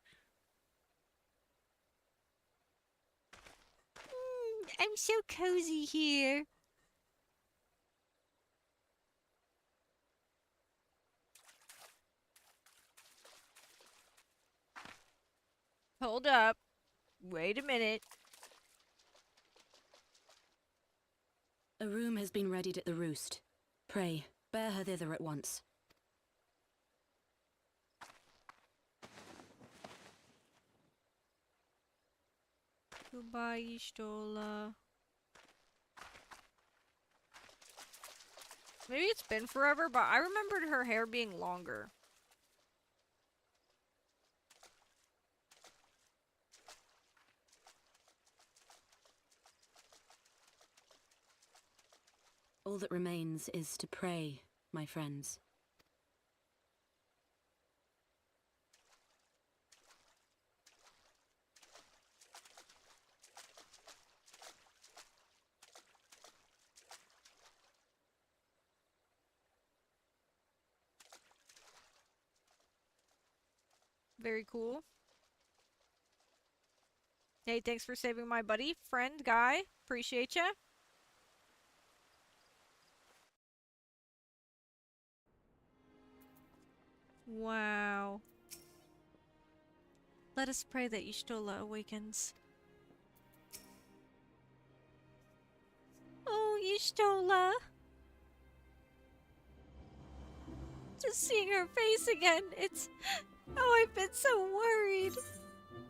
I'm so cozy here. Hold up. Wait a minute. A room has been readied at the roost. Pray, bear her thither at once. Goodbye, Y'shtola. Maybe it's been forever, but I remembered her hair being longer. All that remains is to pray, my friends. Very cool. Hey, thanks for saving my buddy, friend, guy. Appreciate ya. Wow. Let us pray that Y'shtola awakens. Oh, Y'shtola. Just seeing her face again, it's... Oh, I've been so worried.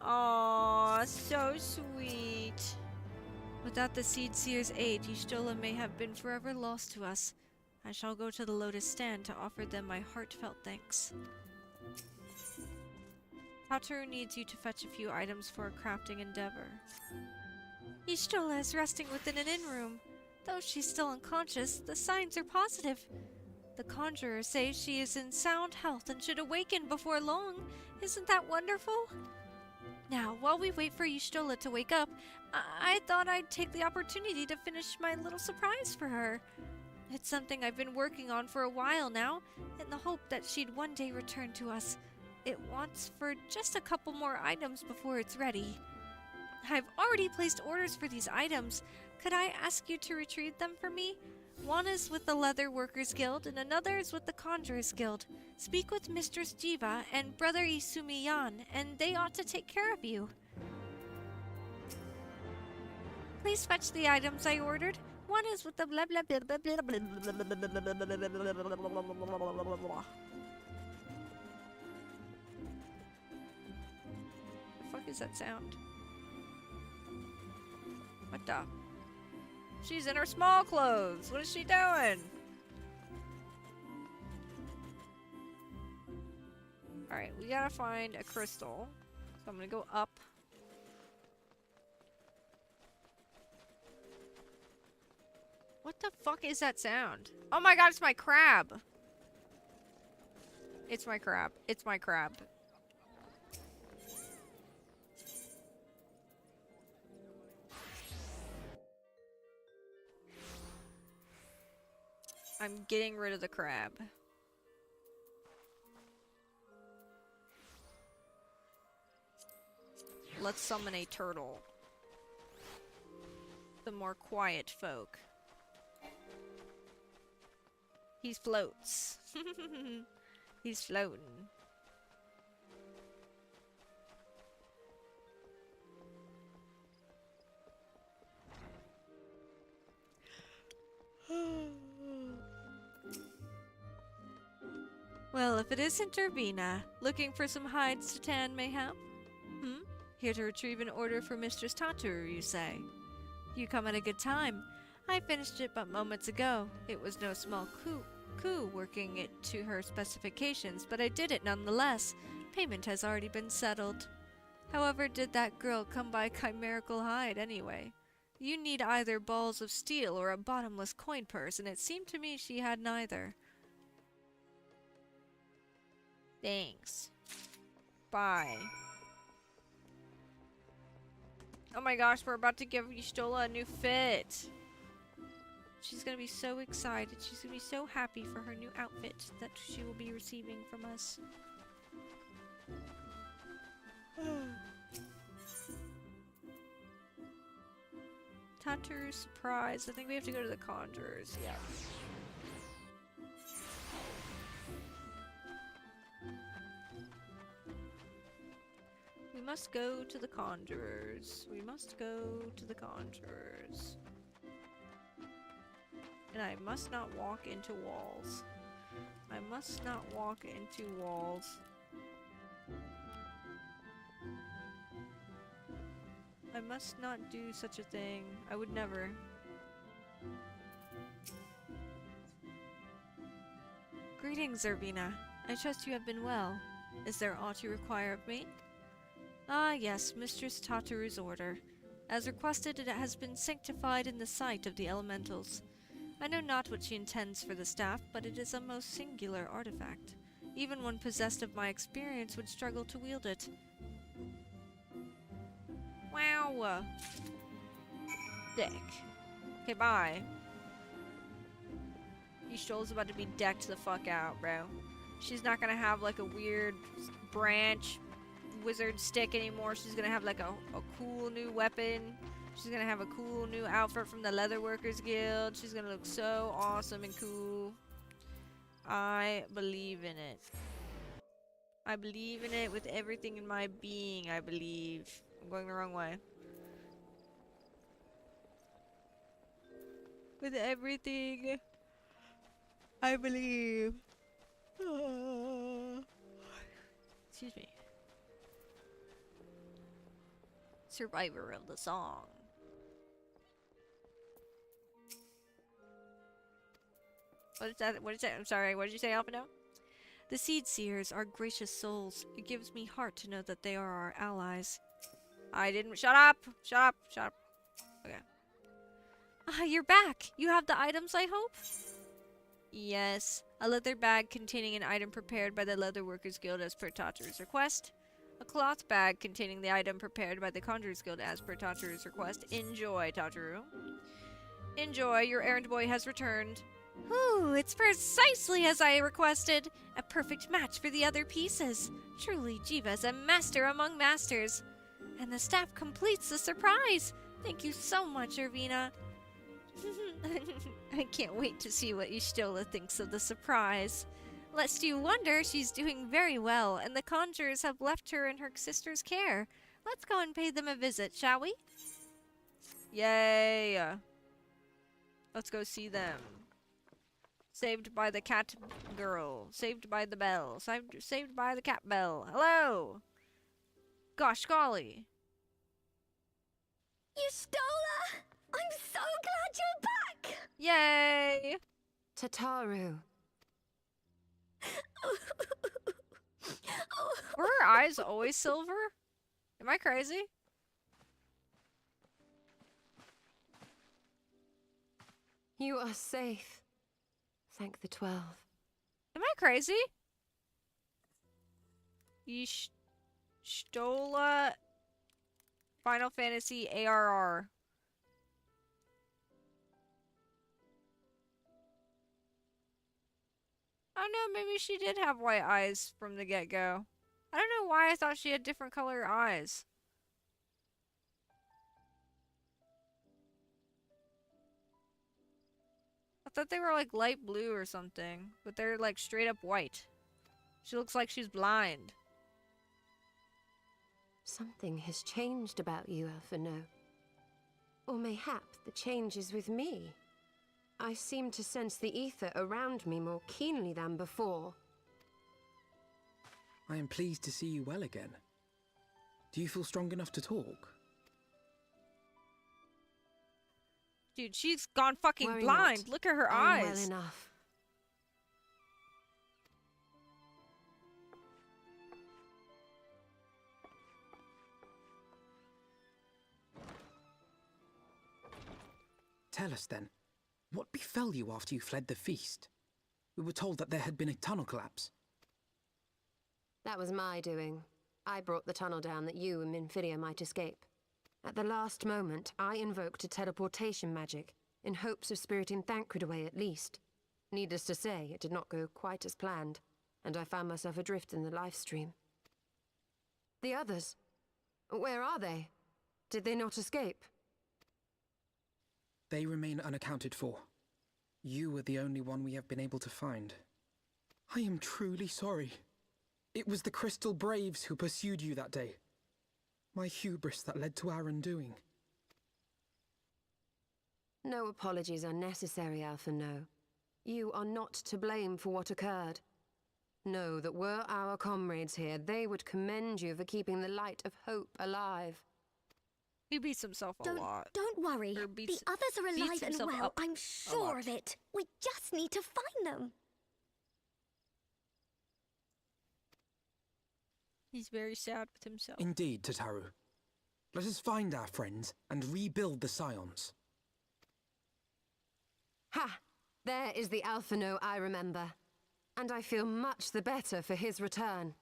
Aw, so sweet. Without the Seed Seer's aid, Y'shtola may have been forever lost to us. I shall go to the Lotus Stand to offer them my heartfelt thanks. Tataru needs you to fetch a few items for a crafting endeavor. Y'shtola is resting within an inn room. Though she's still unconscious, the signs are positive. The conjurers say she is in sound health and should awaken before long. Isn't that wonderful? Now, while we wait for Y'shtola to wake up, I thought I'd take the opportunity to finish my little surprise for her. It's something I've been working on for a while now, in the hope that she'd one day return to us. It wants for just a couple more items before it's ready. I've already placed orders for these items. Could I ask you to retrieve them for me? One is with the Leather Workers Guild, and another is with the Conjurers Guild. Speak with Mistress Jiva and Brother Isumi Yan, and they ought to take care of you. Please fetch the items I ordered. One is with the blah blah blah blah blah blah blah blah blah. The fuck is that sound? What the? She's in her small clothes. What is she doing? Alright, we gotta find a crystal. So I'm gonna go up. What the fuck is that sound? Oh my god, it's my crab! It's my crab. It's my crab. I'm getting rid of the crab. Let's summon a turtle. The more quiet folk. He floats. He's floating. Well, if it isn't Urbina, looking for some hides to tan, mayhap? Here to retrieve an order for Mistress Tataru, you say? You come at a good time. I finished it but moments ago. It was no small coup working it to her specifications, but I did it nonetheless. Payment has already been settled. However, did that girl come by chimerical hide anyway? You need either balls of steel or a bottomless coin purse, and it seemed to me she had neither. Thanks. Bye. Oh my gosh, we're about to give Y'shtola a new fit. She's gonna be so excited. She's gonna be so happy for her new outfit that she will be receiving from us. Tataru's surprise. I think we have to go to the Conjurers. Yeah. We must go to the Conjurers. We must go to the Conjurers. And I must not walk into walls. I must not walk into walls. I must not do such a thing. I would never. Greetings, Urbina. I trust you have been well. Is there aught you require of me? Ah, yes, Mistress Tataru's order. As requested, it has been sanctified in the sight of the elementals. I know not what she intends for the staff, but it is a most singular artifact. Even one possessed of my experience would struggle to wield it. Wow! Dick. Okay, bye. Y'shtola's about to be decked the fuck out, bro. She's not gonna have like a weird branch wizard stick anymore. She's gonna have like a cool new weapon. She's gonna have a cool new outfit from the Leather Workers Guild. She's gonna look so awesome and cool. I believe in it. I believe in it with everything in my being, I believe. I'm going the wrong way. With everything, I believe. Excuse me. Survivor of the song. What is that? What is that? I'm sorry. What did you say, Alphino? The Seed Seers are gracious souls. It gives me heart to know that they are our allies. I didn't. Shut up! Shut up! Shut up! Okay. Ah, you're back! You have the items, I hope? Yes. A leather bag containing an item prepared by the Leatherworkers Guild as per Tataru's request. A cloth bag containing the item prepared by the Conjurers Guild as per Tataru's request. Enjoy, Tataru. Enjoy, your errand boy has returned. Ooh, it's precisely as I requested. A perfect match for the other pieces. Truly, Jiva's a master among masters. And the staff completes the surprise. Thank you so much, Irvina. I can't wait to see what Y'shtola thinks of the surprise. Lest you wonder, she's doing very well, and the conjurers have left her in her sister's care. Let's go and pay them a visit, shall we? Yay! Let's go see them. Saved by the cat girl. Saved by the bell. Saved by the cat bell. Hello! Gosh golly. Y'shtola! I'm so glad you're back! Yay! Tataru. Were her eyes always silver? Am I crazy? You are safe. Thank the 12. Am I crazy? Y'shtola Final Fantasy ARR. I don't know, maybe she did have white eyes from the get-go. I don't know why I thought she had different color eyes. I thought they were like light blue or something, but they're like straight up white. She looks like she's blind. Something has changed about you, Alphino. Or mayhap the change is with me. I seem to sense the ether around me more keenly than before. I am pleased to see you well again. Do you feel strong enough to talk? Dude, she's gone fucking Worry blind. not. Look at her I'm eyes. well enough. Tell us then, what befell you after you fled the feast? We were told that there had been a tunnel collapse. That was my doing. I brought the tunnel down that you and Minfidia might escape. At the last moment, I invoked a teleportation magic, in hopes of spiriting Thancred away at least. Needless to say, it did not go quite as planned, and I found myself adrift in the life stream. The others? Where are they? Did they not escape? They remain unaccounted for. You are the only one we have been able to find. I am truly sorry. It was the Crystal Braves who pursued you that day. My hubris that led to our undoing. No apologies are necessary, Alphino. You are not to blame for what occurred. Know that were our comrades here, they would commend you for keeping the light of hope alive. He beats himself a lot. Don't worry. Or The others are alive and himself well. up I'm a sure lot. of it. We just need to find them. He's very sad with himself. Indeed, Tataru. Let us find our friends and rebuild the Scions. Ha! There is the Alphino I remember. And I feel much the better for his return.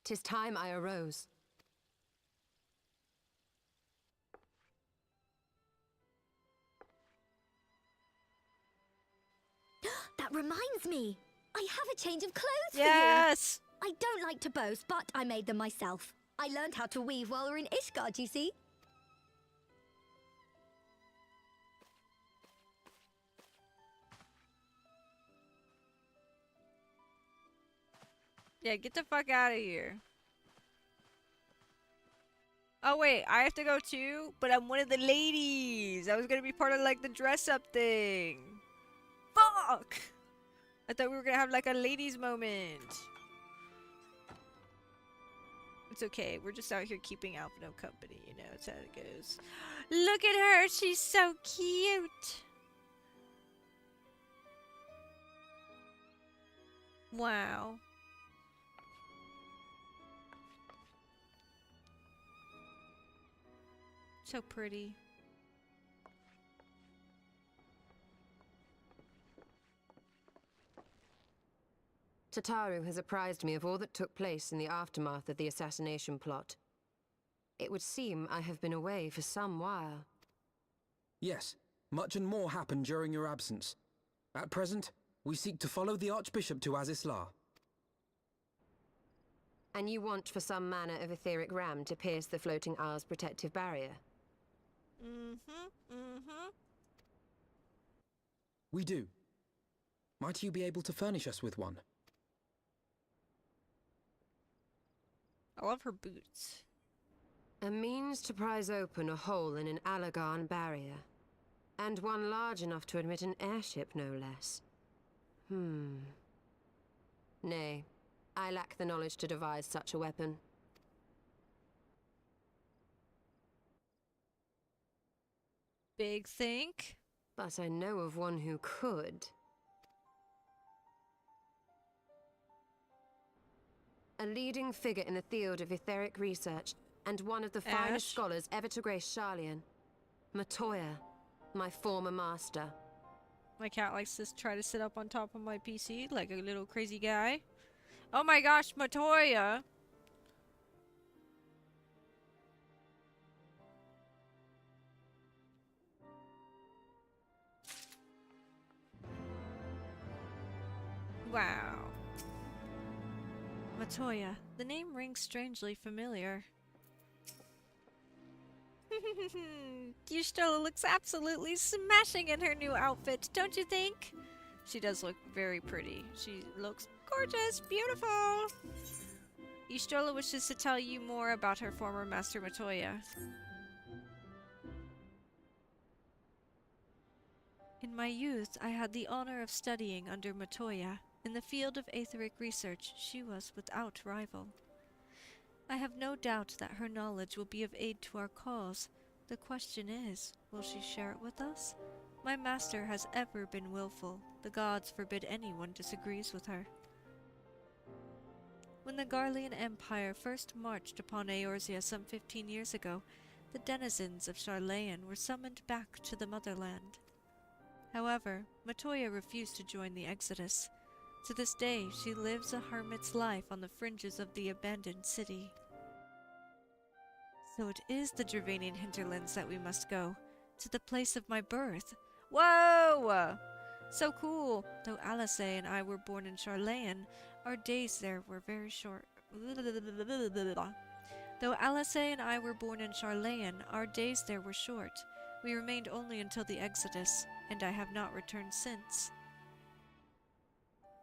'Tis time I arose. That reminds me. I have a change of clothes Yes! for you. I don't like to boast, but I made them myself. I learned how to weave while we're in Ishgard, you see. Yeah, get the fuck out of here. Oh wait, I have to go too? But I'm one of the ladies! I was gonna be part of like the dress-up thing. Fuck! I thought we were gonna have like a ladies moment. It's okay, we're just out here keeping Alphino company, you know, that's how it goes. Look at her, she's so cute! Wow. So pretty. Tataru has apprised me of all that took place in the aftermath of the assassination plot. It would seem I have been away for some while. Yes, much and more happened during your absence. At present, we seek to follow the Archbishop to Azisla. And you want for some manner of etheric ram to pierce the floating isle's protective barrier? We do. Might you be able to furnish us with one? I love her boots. A means to prise open a hole in an Alagan barrier. And one large enough to admit an airship, no less. Nay, I lack the knowledge to devise such a weapon. Big think. But I know of one who could. A leading figure in the field of etheric research, and one of the finest scholars ever to grace Sharlayan. Matoya, my former master. My cat likes to try to sit up on top of my PC like a little crazy guy. Oh my gosh, Matoya! Wow. Matoya, the name rings strangely familiar. Y'shtola looks absolutely smashing in her new outfit, don't you think? She does look very pretty. She looks gorgeous, beautiful. Y'shtola wishes to tell you more about her former master Matoya. In my youth, I had the honor of studying under Matoya. In the field of etheric research, she was without rival. I have no doubt that her knowledge will be of aid to our cause. The question is, will she share it with us? My master has ever been willful. The gods forbid anyone disagrees with her. When the Garlean Empire first marched upon Eorzea some 15 years ago, the denizens of Sharlayan were summoned back to the motherland. However, Matoya refused to join the exodus. To this day, she lives a hermit's life on the fringes of the abandoned city. So it is the Dravanian hinterlands that we must go, to the place of my birth. Whoa! So cool! Though Alice and I were born in Sharlayan, our days there were very short. Though Alice and I were born in Sharlayan, our days there were short. We remained only until the Exodus, and I have not returned since.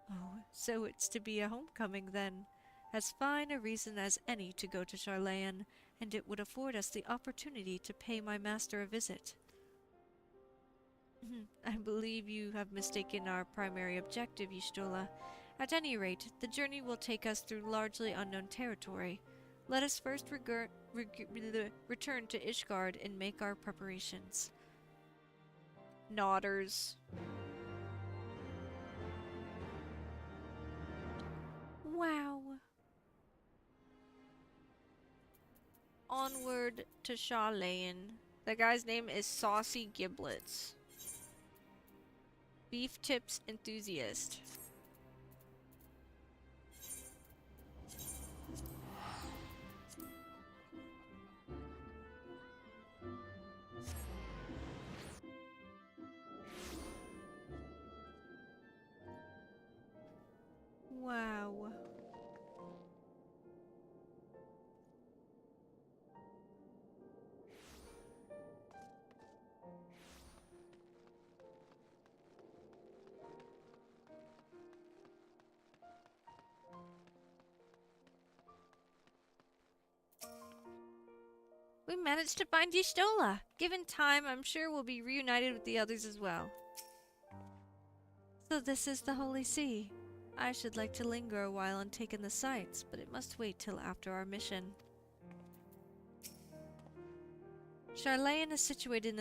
Oh, so it's to be a homecoming then. As fine a reason as any to go to Sharlayan, and it would afford us the opportunity to pay my master a visit. I believe you have mistaken our primary objective, Y'shtola. At any rate, the journey will take us through largely unknown territory. Let us first return to Ishgard and make our preparations. Nodders. Wow. Onward to Sharlayan. The guy's name is Saucy Giblets. Beef tips enthusiast. Wow. We managed to find Y'shtola. Given time, I'm sure we'll be reunited with the others as well. So this is the Holy See. I should like to linger a while and take in the sights, but it must wait till after our mission. Sharlayan is situated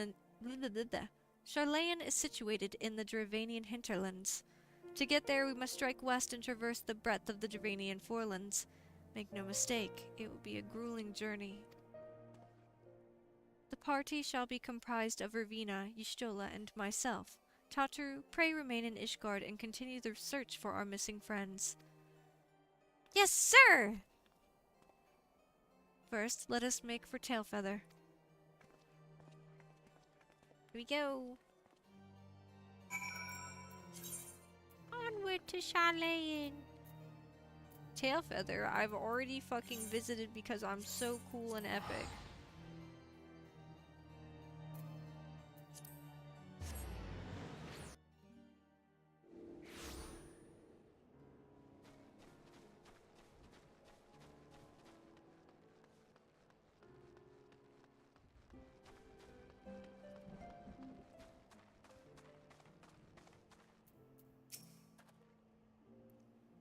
in the Dravanian hinterlands. To get there, we must strike west and traverse the breadth of the Dravanian forelands. Make no mistake, it will be a grueling journey. The party shall be comprised of Ravina, Y'shtola, and myself. Tataru, pray remain in Ishgard and continue the search for our missing friends. Yes, sir! First, let us make for Tailfeather. Here we go. Onward to Sharlayan. Tailfeather, I've already fucking visited because I'm so cool and epic.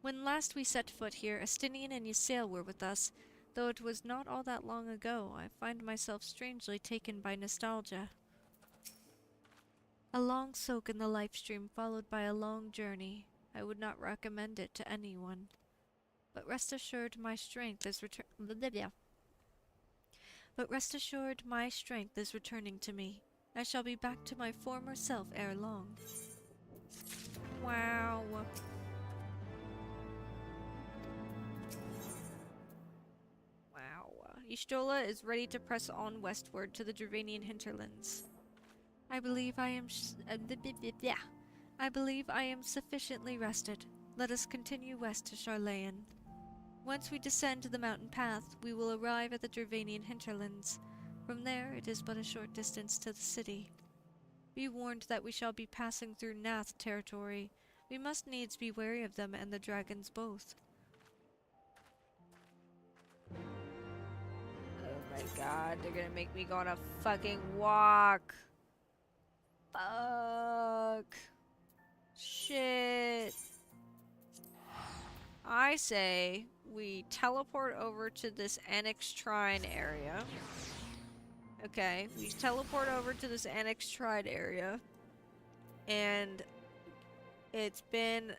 When last we set foot here, Astinian and Ysael were with us. Though it was not all that long ago, I find myself strangely taken by nostalgia. A long soak in the life stream followed by a long journey. I would not recommend it to anyone. But rest assured my strength is returning to me. I shall be back to my former self ere long. Wow. Y'shtola is ready to press on westward to the Dravanian hinterlands. I believe I am sufficiently rested. Let us continue west to Sharlayan. Once we descend the mountain path, we will arrive at the Dravanian hinterlands. From there, it is but a short distance to the city. Be warned that we shall be passing through Nath territory. We must needs be wary of them and the dragons both. Oh my god, they're gonna make me go on a fucking walk. Fuck. Shit. I say we teleport over to this Annex Shrine area. Okay, we teleport over to this Annex Shrine area. And it's been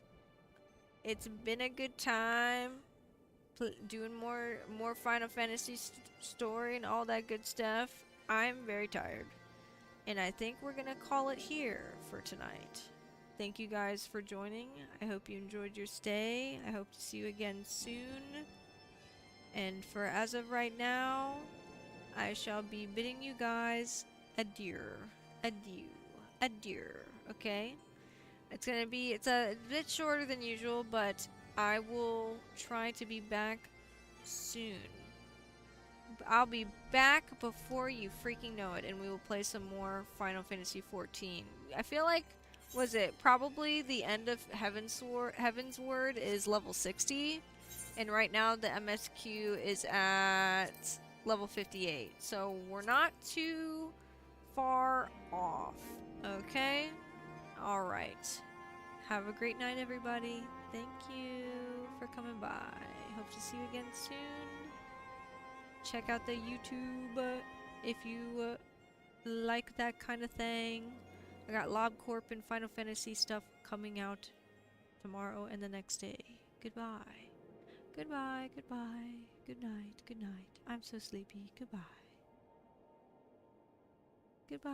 a good time doing more Final Fantasy story and all that good stuff. I'm very tired. And I think we're gonna call it here for tonight. Thank you guys for joining. I hope you enjoyed your stay. I hope to see you again soon. And for as of right now, I shall be bidding you guys adieu. Adieu. Adieu. Okay? It's a bit shorter than usual, but I will try to be back soon. I'll be back before you freaking know it, and we will play some more Final Fantasy XIV. I feel like, was it probably the end of Heavensward is level 60, and right now the MSQ is at level 58. So we're not too far off. Okay? Alright. Have a great night, everybody. Thank you for coming by. Hope to see you again soon. Check out the YouTube if you like that kind of thing. I got LobCorp and Final Fantasy stuff coming out tomorrow and the next day. Goodbye. Goodbye, goodbye. Good night, good night. I'm so sleepy. Goodbye. Goodbye.